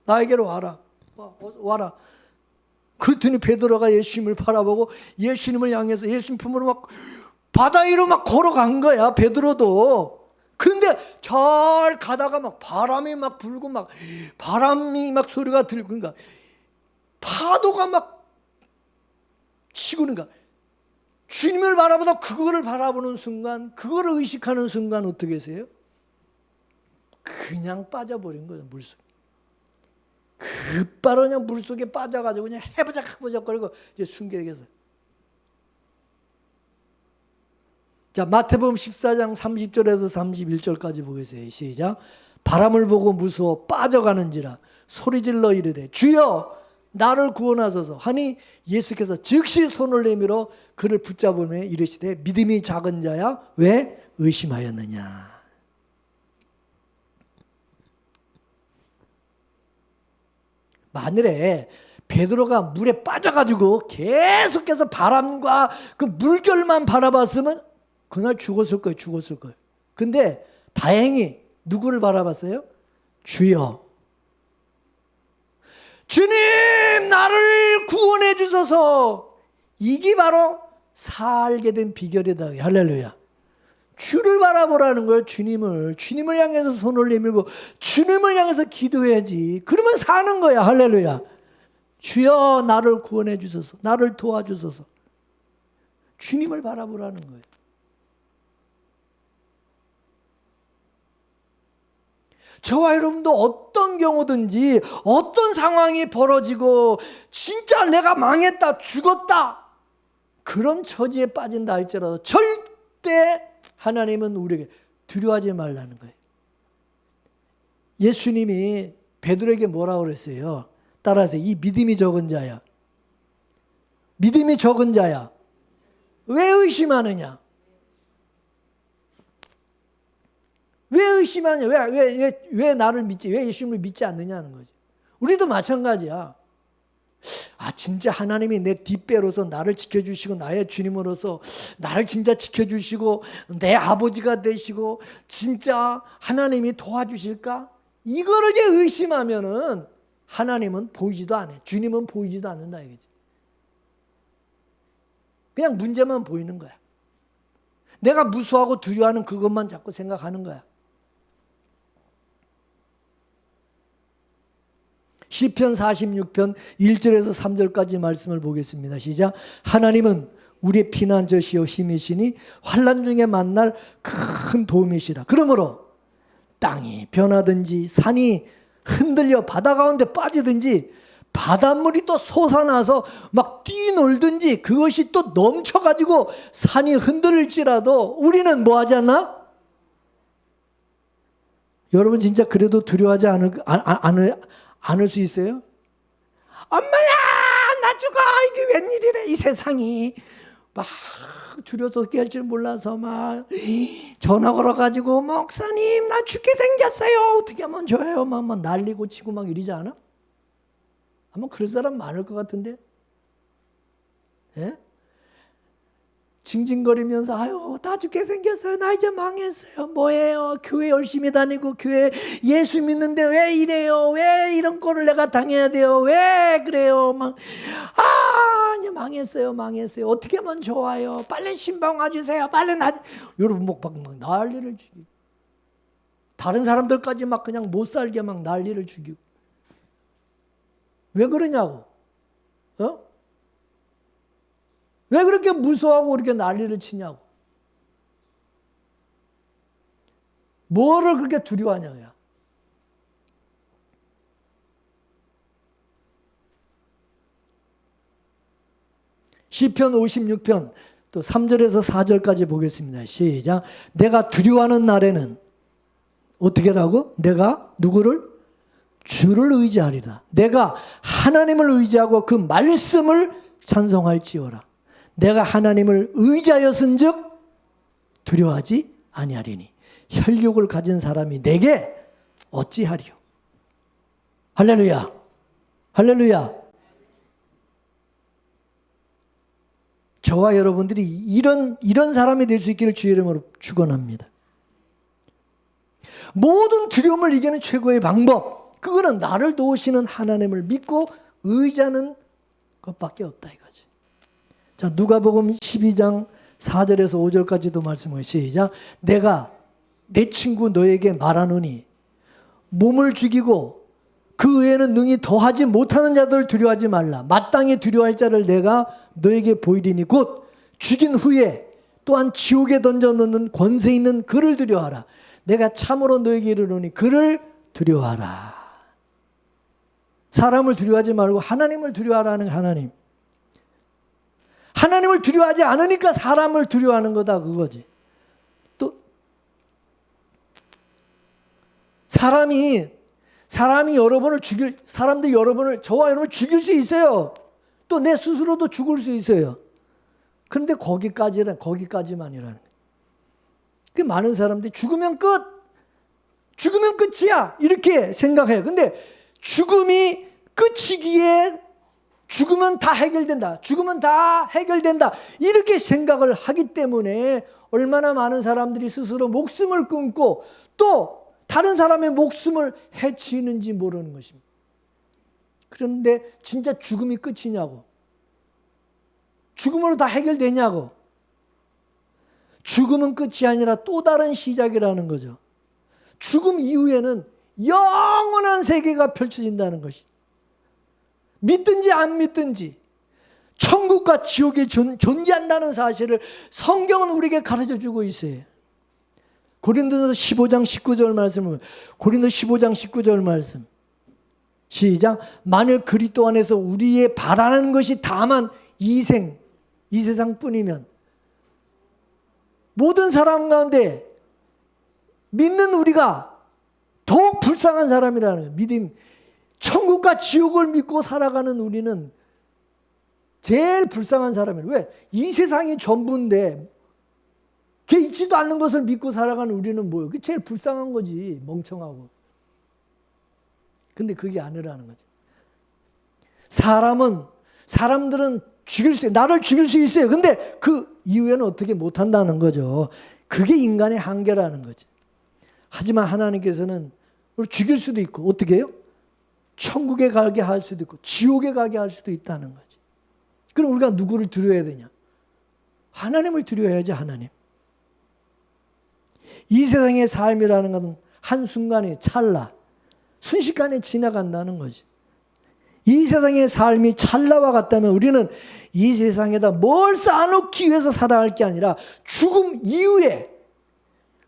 나에게로 와라. 와라. 그랬더니 베드로가 예수님을 바라보고 예수님을 향해서 예수님 품으로 막 바다 위로 막 걸어간 거야, 베드로도. 근데 잘 가다가 막 바람이 막 불고 막 바람이 막 소리가 들리고, 그러니까 파도가 막 치고, 그러니까 주님을 바라보다 그거를 바라보는 순간, 그거를 의식하는 순간 어떻게 하세요? 그냥 빠져버린 거예요, 물속에. 곧바로 그냥 물속에 빠져가지고 그냥 해버적거리고 이제 숨결에서. 자, 마태복음 14장 30절에서 31절까지 보겠어요. 시작. 바람을 보고 무서워 빠져가는지라 소리질러 이르되 주여 나를 구원하소서 하니 예수께서 즉시 손을 내밀어 그를 붙잡으며 이르시되 믿음이 작은 자야 왜 의심하였느냐. 만일에 베드로가 물에 빠져가지고 계속해서 바람과 그 물결만 바라봤으면 그날 죽었을 거예요. 죽었을 거예요. 근데 다행히 누구를 바라봤어요? 주여, 주님 나를 구원해 주소서. 이게 바로 살게 된 비결이다. 할렐루야. 주를 바라보라는 거예요. 주님을 향해서 손을 내밀고 주님을 향해서 기도해야지. 그러면 사는 거야. 할렐루야. 주여 나를 구원해 주소서, 나를 도와주소서. 주님을 바라보라는 거예요. 저와 여러분도 어떤 경우든지 어떤 상황이 벌어지고 진짜 내가 망했다, 죽었다, 그런 처지에 빠진다 할지라도 절대 하나님은 우리에게 두려워하지 말라는 거예요. 예수님이 베드로에게 뭐라고 그랬어요? 따라서 이 믿음이 적은 자야. 믿음이 적은 자야. 왜 의심하느냐? 왜 의심하냐? 왜 나를 믿지? 왜 예수님을 믿지 않느냐는 거지. 우리도 마찬가지야. 아, 진짜 하나님이 내 뒷배로서 나를 지켜주시고 나의 주님으로서 나를 진짜 지켜주시고 내 아버지가 되시고 진짜 하나님이 도와주실까? 이거를 이제 의심하면은 하나님은 보이지도 않아. 주님은 보이지도 않는다 이거지. 그냥 문제만 보이는 거야. 내가 무서워하고 두려워하는 그것만 자꾸 생각하는 거야. 시편 46편 1절에서 3절까지 말씀을 보겠습니다. 시작. 하나님은 우리의 피난처시요 힘이시니 환난 중에 만날 큰 도움이시라. 그러므로 땅이 변하든지 산이 흔들려 바다 가운데 빠지든지 바닷물이 또 솟아나서 막 뛰놀든지 그것이 또 넘쳐가지고 산이 흔들릴지라도 우리는 뭐 하지 않나? 여러분 진짜 그래도 두려워하지 않을 수 있어요? 엄마야 나 죽어, 이게 웬일이래, 이 세상이 막 두려워서 어떻게 할 줄 몰라서 막 전화 걸어가지고 목사님 나 죽게 생겼어요, 어떻게 하면 좋아요, 막 난리고 치고 막 이러지 않아? 아마 그럴 사람 많을 것 같은데. 예? 징징거리면서 아유 다 죽게 생겼어요, 나 이제 망했어요, 뭐예요, 교회 열심히 다니고 교회 예수 믿는데 왜 이래요, 왜 이런 꼴을 내가 당해야 돼요, 왜 그래요, 막 이제 망했어요, 어떻게 하면 좋아요, 빨리 신방 와주세요, 빨리 여러분 막 난리를 주고 다른 사람들까지 막 그냥 못 살게 막 난리를 주고. 왜 그러냐고. 왜 그렇게 무서워하고 그렇게 난리를 치냐고. 뭐를 그렇게 두려워하냐고요. 시편 56편 또 3절에서 4절까지 보겠습니다. 시작. 내가 두려워하는 날에는 어떻게 하라고? 내가 누구를? 주를 의지하리라. 내가 하나님을 의지하고 그 말씀을 찬송할지어라. 내가 하나님을 의지하였은즉 두려워하지 아니하리니 혈육을 가진 사람이 내게 어찌하리요. 할렐루야. 할렐루야. 저와 여러분들이 이런 사람이 될 수 있기를 주의 이름으로 축원합니다. 모든 두려움을 이기는 최고의 방법, 그거는 나를 도우시는 하나님을 믿고 의지하는 그것밖에 없다 이거지. 자, 누가복음 12장 4절에서 5절까지도 말씀을 시작. 내가 내 친구 너에게 말하노니 몸을 죽이고 그 외에는 능히 더하지 못하는 자들 두려워하지 말라. 마땅히 두려워할 자를 내가 너에게 보이리니 곧 죽인 후에 또한 지옥에 던져넣는 권세 있는 그를 두려워하라. 내가 참으로 너에게 이르노니 그를 두려워하라. 사람을 두려워하지 말고 하나님을 두려워하라는 하나님. 하나님을 두려워하지 않으니까 사람을 두려워하는 거다 그거지. 또 사람들이 여러분을 저와 여러분을 죽일 수 있어요. 또 내 스스로도 죽을 수 있어요. 그런데 거기까지만이라는 거예요. 그 많은 사람들이 죽으면 끝이야 이렇게 생각해요. 근데 죽음이 끝이기에 죽으면 다 해결된다. 이렇게 생각을 하기 때문에 얼마나 많은 사람들이 스스로 목숨을 끊고 또 다른 사람의 목숨을 해치는지 모르는 것입니다. 그런데 진짜 죽음이 끝이냐고. 죽음으로 다 해결되냐고. 죽음은 끝이 아니라 또 다른 시작이라는 거죠. 죽음 이후에는 영원한 세계가 펼쳐진다는 것이. 믿든지 안 믿든지 천국과 지옥이 존재한다는 사실을 성경은 우리에게 가르쳐주고 있어요. 고린도서 15장 19절 말씀을 고린도 15장 19절 말씀 시작. 만일 그리스도 안에서 우리의 바라는 것이 다만 이 세상뿐이면 모든 사람 가운데 믿는 우리가 더욱 불쌍한 사람이라는 거예요. 믿음. 천국과 지옥을 믿고 살아가는 우리는 제일 불쌍한 사람이에요. 왜? 이 세상이 전부인데 걔 있지도 않는 것을 믿고 살아가는 우리는 뭐예요? 그게 제일 불쌍한 거지. 멍청하고. 근데 그게 아니라는 거지. 사람들은 나를 죽일 수 있어요. 근데 그 이후에는 어떻게 못한다는 거죠. 그게 인간의 한계라는 거지. 하지만 하나님께서는 우리를 죽일 수도 있고 어떻게 해요? 천국에 가게 할 수도 있고 지옥에 가게 할 수도 있다는 거지. 그럼 우리가 누구를 두려워해야 되냐? 하나님을 두려워해야지. 하나님. 이 세상의 삶이라는 것은 한순간에 순식간에 지나간다는 거지. 이 세상의 삶이 찰나와 같다면 우리는 이 세상에다 뭘 쌓아놓기 위해서 살아갈 게 아니라 죽음 이후에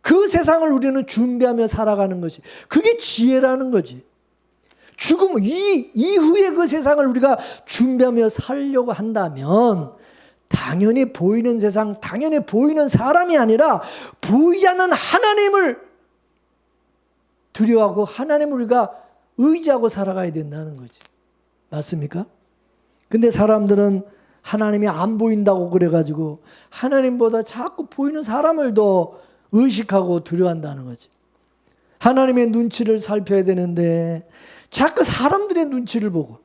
그 세상을 우리는 준비하며 살아가는 것이 그게 지혜라는 거지. 죽음 이후에 그 세상을 우리가 준비하며 살려고 한다면 당연히 보이는 세상, 당연히 보이는 사람이 아니라 보이지 않는 하나님을 두려워하고 하나님을 우리가 의지하고 살아가야 된다는 거지. 맞습니까? 근데 사람들은 하나님이 안 보인다고 그래가지고 하나님보다 자꾸 보이는 사람을 더 의식하고 두려워한다는 거지. 하나님의 눈치를 살펴야 되는데 자꾸 사람들의 눈치를 보고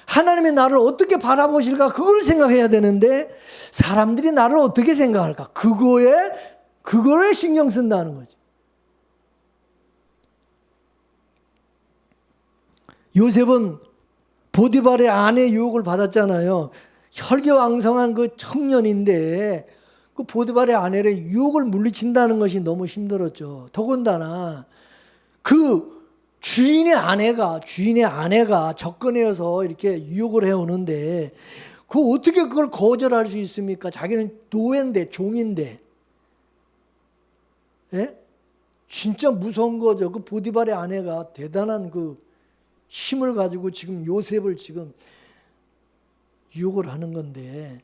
하나님이 나를 어떻게 바라보실까 그걸 생각해야 되는데 사람들이 나를 어떻게 생각할까 그거에 신경 쓴다는 거지. 요셉은 보디발의 아내 유혹을 받았잖아요. 혈기왕성한 그 청년인데 그 보디발의 아내를 유혹을 물리친다는 것이 너무 힘들었죠. 더군다나 그 주인의 아내가 접근해서 이렇게 유혹을 해오는데 어떻게 그걸 거절할 수 있습니까? 자기는 노예인데 종인데. 예? 진짜 무서운 거죠. 그 보디발의 아내가 대단한 그 힘을 가지고 지금 요셉을 지금 유혹을 하는 건데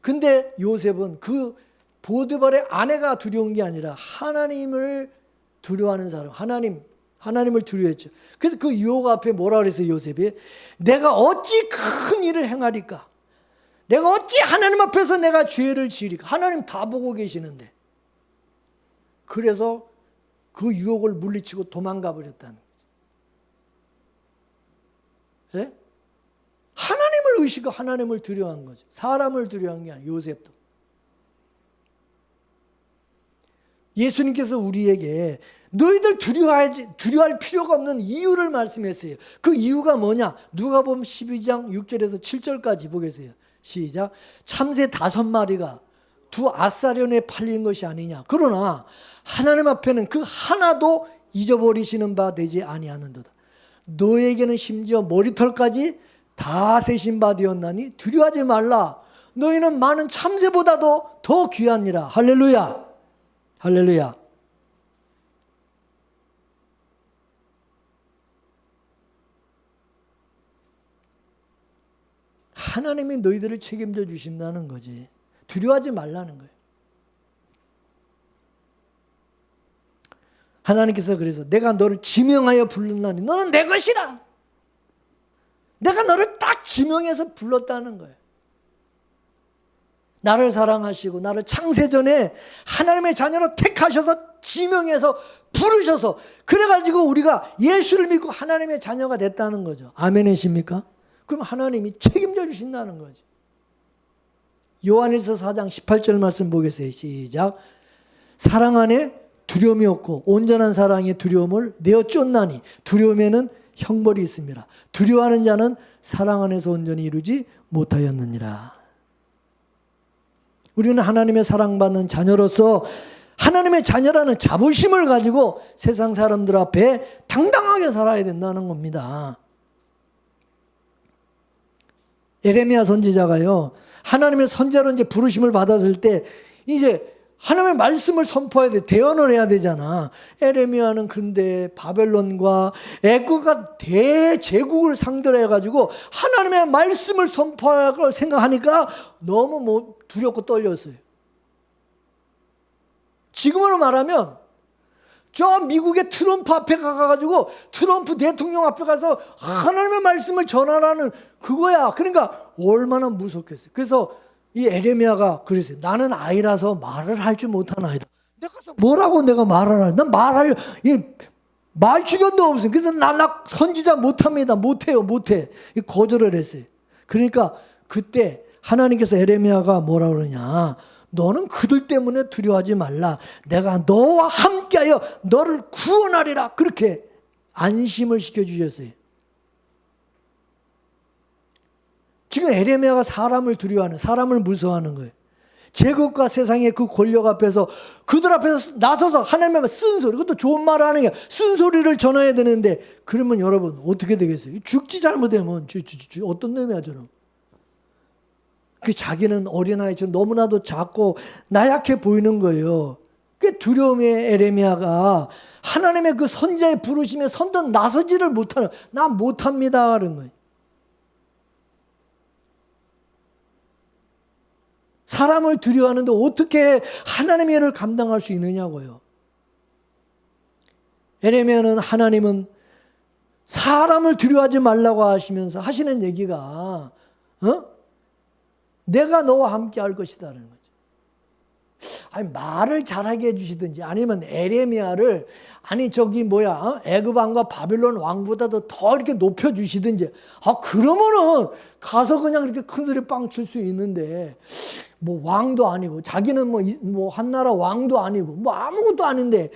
근데 요셉은 그 보디발의 아내가 두려운 게 아니라 하나님을 두려워하는 사람, 하나님을 두려워했죠. 그래서 그 유혹 앞에 뭐라 그랬어요, 요셉이? 내가 어찌 큰 일을 행하리까? 내가 어찌 하나님 앞에서 내가 죄를 지으리까? 하나님 다 보고 계시는데. 그래서 그 유혹을 물리치고 도망가 버렸다는 거죠. 예? 하나님을 의식하고 하나님을 두려워한 거죠. 사람을 두려워한 게 아니에요, 요셉도. 예수님께서 우리에게 너희들 두려워할 필요가 없는 이유를 말씀했어요. 그 이유가 뭐냐? 누가복음 12장 6절에서 7절까지 보겠어요. 시작. 참새 5마리가 두 아사련에 팔린 것이 아니냐. 그러나 하나님 앞에는 그 하나도 잊어버리시는 바 되지 아니하는도다. 너에게는 심지어 머리털까지 다 세신 바 되었나니 두려워하지 말라. 너희는 많은 참새보다도 더 귀하니라. 할렐루야. 할렐루야. 하나님이 너희들을 책임져 주신다는 거지. 두려워하지 말라는 거예요. 하나님께서 그래서 내가 너를 지명하여 불렀나니 너는 내 것이라. 내가 너를 딱 지명해서 불렀다는 거예요. 나를 사랑하시고 나를 창세전에 하나님의 자녀로 택하셔서 지명해서 부르셔서 그래가지고 우리가 예수를 믿고 하나님의 자녀가 됐다는 거죠. 아멘이십니까? 그럼 하나님이 책임져 주신다는 거죠. 요한일서 4장 18절 말씀 보겠어요. 시작. 사랑 안에 두려움이 없고 온전한 사랑의 두려움을 내어 쫓나니 두려움에는 형벌이 있습니다. 두려워하는 자는 사랑 안에서 온전히 이루지 못하였느니라. 우리는 하나님의 사랑받는 자녀로서 하나님의 자녀라는 자부심을 가지고 세상 사람들 앞에 당당하게 살아야 된다는 겁니다. 에레미야 선지자가요, 하나님의 선지자로 이제 부르심을 받았을 때 이제 하나님의 말씀을 선포해야 돼. 대언을 해야 되잖아. 에레미야는 근데 바벨론과 애국가 대제국을 상대로 해가지고 하나님의 말씀을 선포할 걸 생각하니까 너무 두렵고 떨렸어요. 지금으로 말하면 저 미국의 트럼프 앞에 가가지고 트럼프 대통령 앞에 가서 하나님의 말씀을 전하라는 그거야. 그러니까 얼마나 무섭겠어요. 그래서 이 에레미야가 그랬어요. 나는 아이라서 말을 할 줄 못하는 아이다. 내가 뭐라고 내가 말을 할? 난 말할 말 주변도 없어요. 그래서 나 선지자 못합니다. 못해요. 거절을 했어요. 그러니까 그때 하나님께서 에레미야가 뭐라 그러냐? 너는 그들 때문에 두려워하지 말라. 내가 너와 함께하여 너를 구원하리라. 그렇게 안심을 시켜주셨어요. 지금 에레미야가 사람을 두려워하는, 사람을 무서워하는 거예요. 제국과 세상의 그 권력 앞에서 그들 앞에서 나서서 하나님의 쓴소리, 그것도 좋은 말을 하는 게 쓴소리를 전해야 되는데 그러면 여러분 어떻게 되겠어요? 죽지 잘못되면 어떤 놈이야 저는. 그 자기는 어린아이처럼 너무나도 작고 나약해 보이는 거예요. 그 두려움의 에레미야가 하나님의 그 선지자의 부르심에 선뜻 나서지를 못하는, 난 못합니다 그런 거예요. 사람을 두려워하는데 어떻게 하나님의 일을 감당할 수 있느냐고요. 에레미야는 하나님은 사람을 두려워하지 말라고 하시면서 하시는 얘기가 내가 너와 함께 할 것이다라는 거죠. 아니 말을 잘하게 해주시든지 아니면 에레미야를 애굽 왕과 바빌론 왕보다도 더 이렇게 높여주시든지 그러면은 가서 그냥 이렇게 큰소리 빵 칠 수 있는데 왕도 아니고 자기는 한나라 왕도 아니고 아무것도 아닌데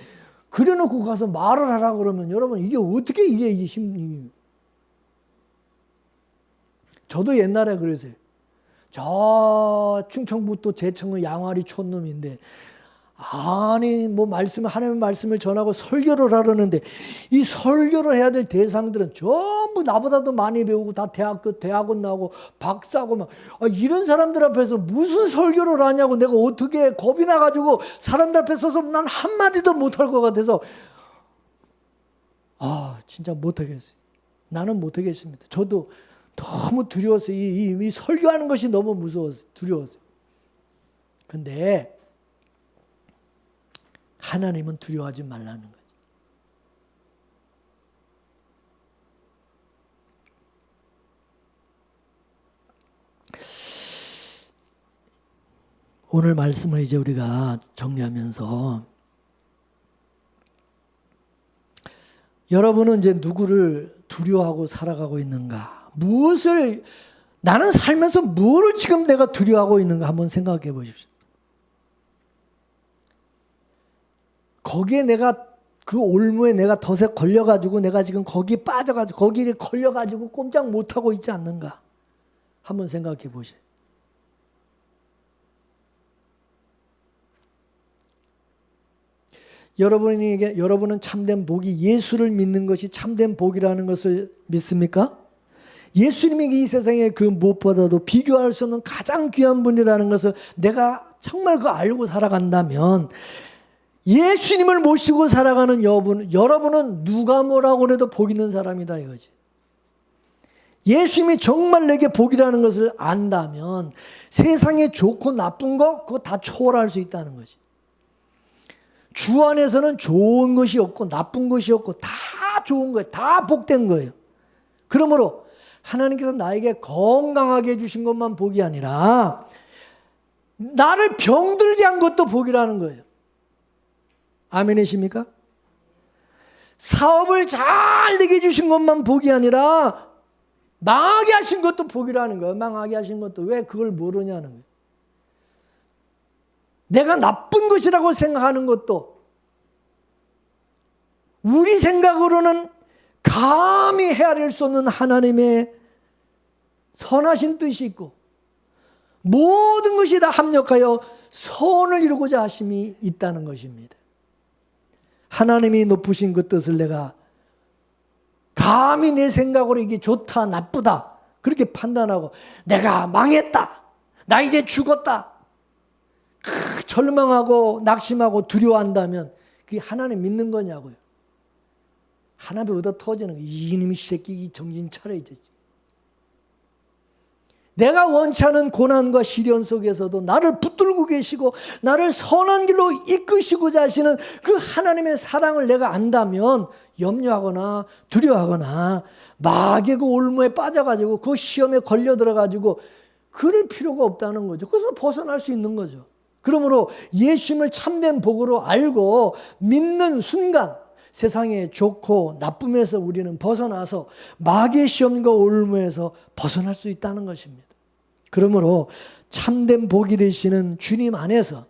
그래놓고 가서 말을 하라 그러면 여러분 이게 어떻게 이게 심리? 저도 옛날에 그랬어요. 저 충청북도 제천의 양화리 촌놈인데 하나님의 말씀을 전하고 설교를 하려는데 이 설교를 해야 될 대상들은 전부 나보다도 많이 배우고 다 대학원 나오고 박사고 이런 사람들 앞에서 무슨 설교를 하냐고 내가 어떻게 겁이 나가지고 사람들 앞에 서서 난 한마디도 못할 것 같아서 진짜 못하겠어요. 나는 못하겠습니다. 저도 너무 두려웠어요. 이 설교하는 것이 너무 무서웠어요. 두려웠어요. 근데 하나님은 두려워하지 말라는 거죠. 오늘 말씀을 이제 우리가 정리하면서 여러분은 이제 누구를 두려워하고 살아가고 있는가? 나는 살면서 무엇을 지금 내가 두려워하고 있는가 한번 생각해 보십시오. 거기에 내가 그 올무에 내가 덫에 걸려가지고 내가 지금 거기 빠져가지고 거기에 걸려가지고 꼼짝 못하고 있지 않는가? 한번 생각해 보세요. 여러분은 참된 복이 예수를 믿는 것이 참된 복이라는 것을 믿습니까? 예수님이 이 세상에 그 무엇보다도 비교할 수 없는 가장 귀한 분이라는 것을 내가 정말 그거 알고 살아간다면 예수님을 모시고 살아가는 여러분은 누가 뭐라고 해도 복 있는 사람이다 이거지. 예수님이 정말 내게 복이라는 것을 안다면 세상에 좋고 나쁜 거 그거 다 초월할 수 있다는 거지. 주 안에서는 좋은 것이 없고 나쁜 것이 없고 다 좋은 거예요. 다 복된 거예요. 그러므로 하나님께서 나에게 건강하게 해주신 것만 복이 아니라 나를 병들게 한 것도 복이라는 거예요. 아멘이십니까? 사업을 잘 되게 해주신 것만 복이 아니라 망하게 하신 것도 복이라는 거예요. 망하게 하신 것도. 왜 그걸 모르냐는 거예요. 내가 나쁜 것이라고 생각하는 것도 우리 생각으로는 감히 헤아릴 수 없는 하나님의 선하신 뜻이 있고 모든 것이 다 합력하여 선을 이루고자 하심이 있다는 것입니다. 하나님이 높으신 그 뜻을 내가 감히 내 생각으로 이게 좋다 나쁘다 그렇게 판단하고 내가 망했다 나 이제 죽었다 절망하고 낙심하고 두려워한다면 그게 하나님 믿는 거냐고요. 하나님 얻어 터지는 거예요. 이놈의 새끼 정신 차려야지. 내가 원치 않은 고난과 시련 속에서도 나를 붙들고 계시고 나를 선한 길로 이끄시고자 하시는 그 하나님의 사랑을 내가 안다면 염려하거나 두려워하거나 마귀의 그 올무에 빠져가지고 그 시험에 걸려 들어가지고 그럴 필요가 없다는 거죠. 그래서 벗어날 수 있는 거죠. 그러므로 예수님을 참된 복으로 알고 믿는 순간 세상의 좋고 나쁨에서 우리는 벗어나서 마귀의 시험과 올무에서 벗어날 수 있다는 것입니다. 그러므로 참된 복이 되시는 주님 안에서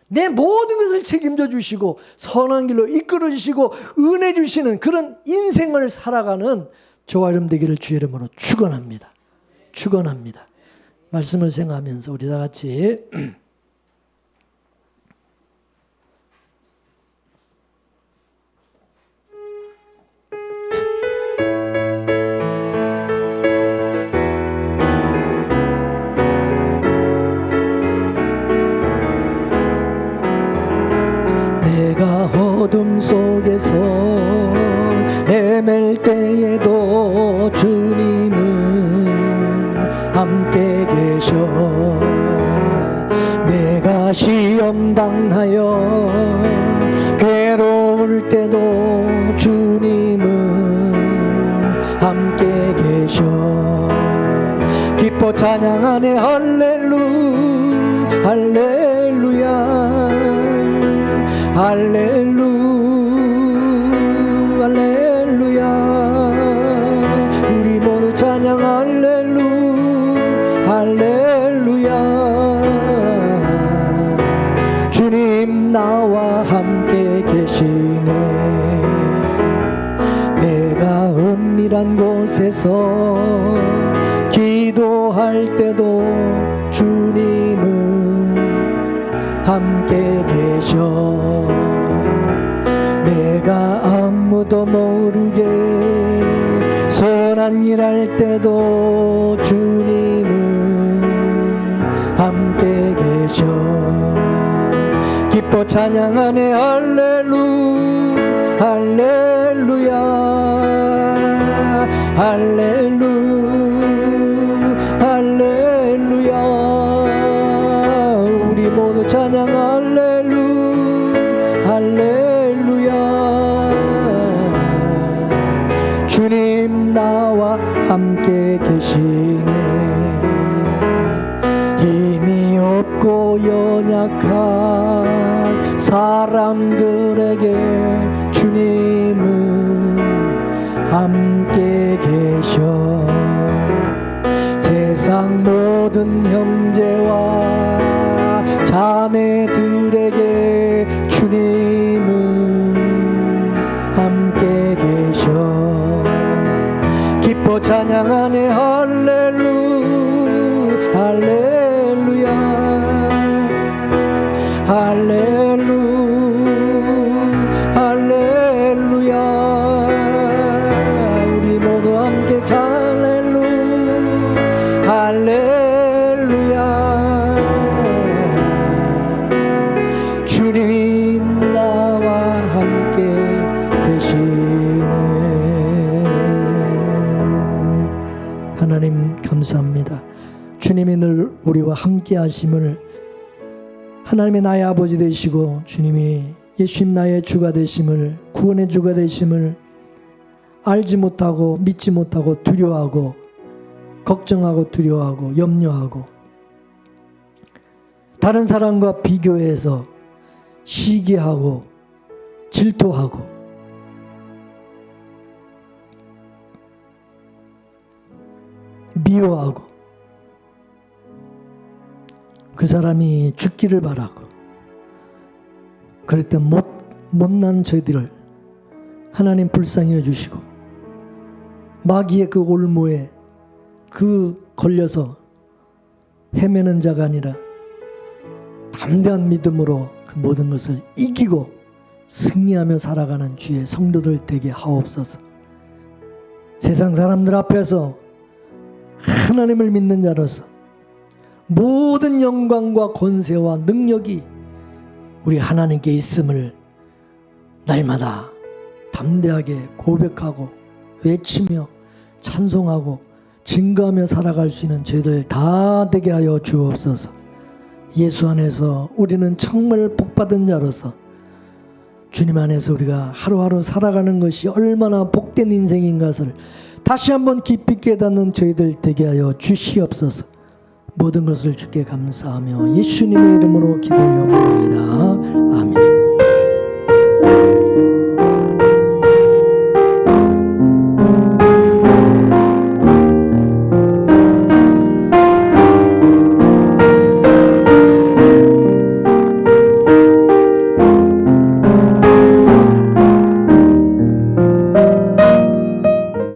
내 모든 것을 책임져 주시고 선한 길로 이끌어 주시고 은혜 주시는 그런 인생을 살아가는 저와 여러분 되기를 주의 이름으로 축원합니다. 축원합니다. 말씀을 생각하면서 우리 다 같이 내가 어둠 속에서 헤맬 때에도 주님은 함께 계셔. 내가 시험 당하여 괴로울 때도 주님은 함께 계셔. 기뻐 찬양하네 할렐루야 할렐루야 할렐루야 우리 모두 찬양 할렐루야 주님 나와 함께 계시네. 내가 은밀한 곳에서 기도할 때도 주님은 함께 계셔. 내가 아무도 모르게 선한 일 할 때도 주님은 함께 계셔. 기뻐 찬양하네 할렐루야 할렐루야 우리 모두 찬양 할렐루야 주님 나와 함께 계시네. 힘이 없고 연약한 사람들에게 주님은 함께 계셔. 세상 모든 형제와 자매들에게 주님은 오 찬양하네 할렐루야 할렐루야 우리 모두 함께 할렐루야 주님 나와 함께 계시네. 하나님 감사합니다. 주님이 늘 우리와 함께 하심을, 하나님의 나의 아버지 되시고 주님이 예수님 나의 주가 되심을, 구원의 주가 되심을 알지 못하고 믿지 못하고 두려워하고 걱정하고 두려워하고 염려하고 다른 사람과 비교해서 시기하고 질투하고 미워하고 그 사람이 죽기를 바라고 그럴 때 못난 저희들을 하나님 불쌍히 여주시고 마귀의 그 올무에 걸려서 헤매는 자가 아니라 담대한 믿음으로 그 모든 것을 이기고 승리하며 살아가는 주의 성도들 되게 하옵소서. 세상 사람들 앞에서 하나님을 믿는 자로서 모든 영광과 권세와 능력이 우리 하나님께 있음을 날마다 담대하게 고백하고 외치며 찬송하고 증거하며 살아갈 수 있는 저희들 다 되게 하여 주옵소서. 예수 안에서 우리는 정말 복받은 자로서 주님 안에서 우리가 하루하루 살아가는 것이 얼마나 복된 인생인 것을 다시 한번 깊이 깨닫는 저희들 되게 하여 주시옵소서. 모든 것을 주께 감사하며 예수님의 이름으로 기도하옵나이다. 아멘.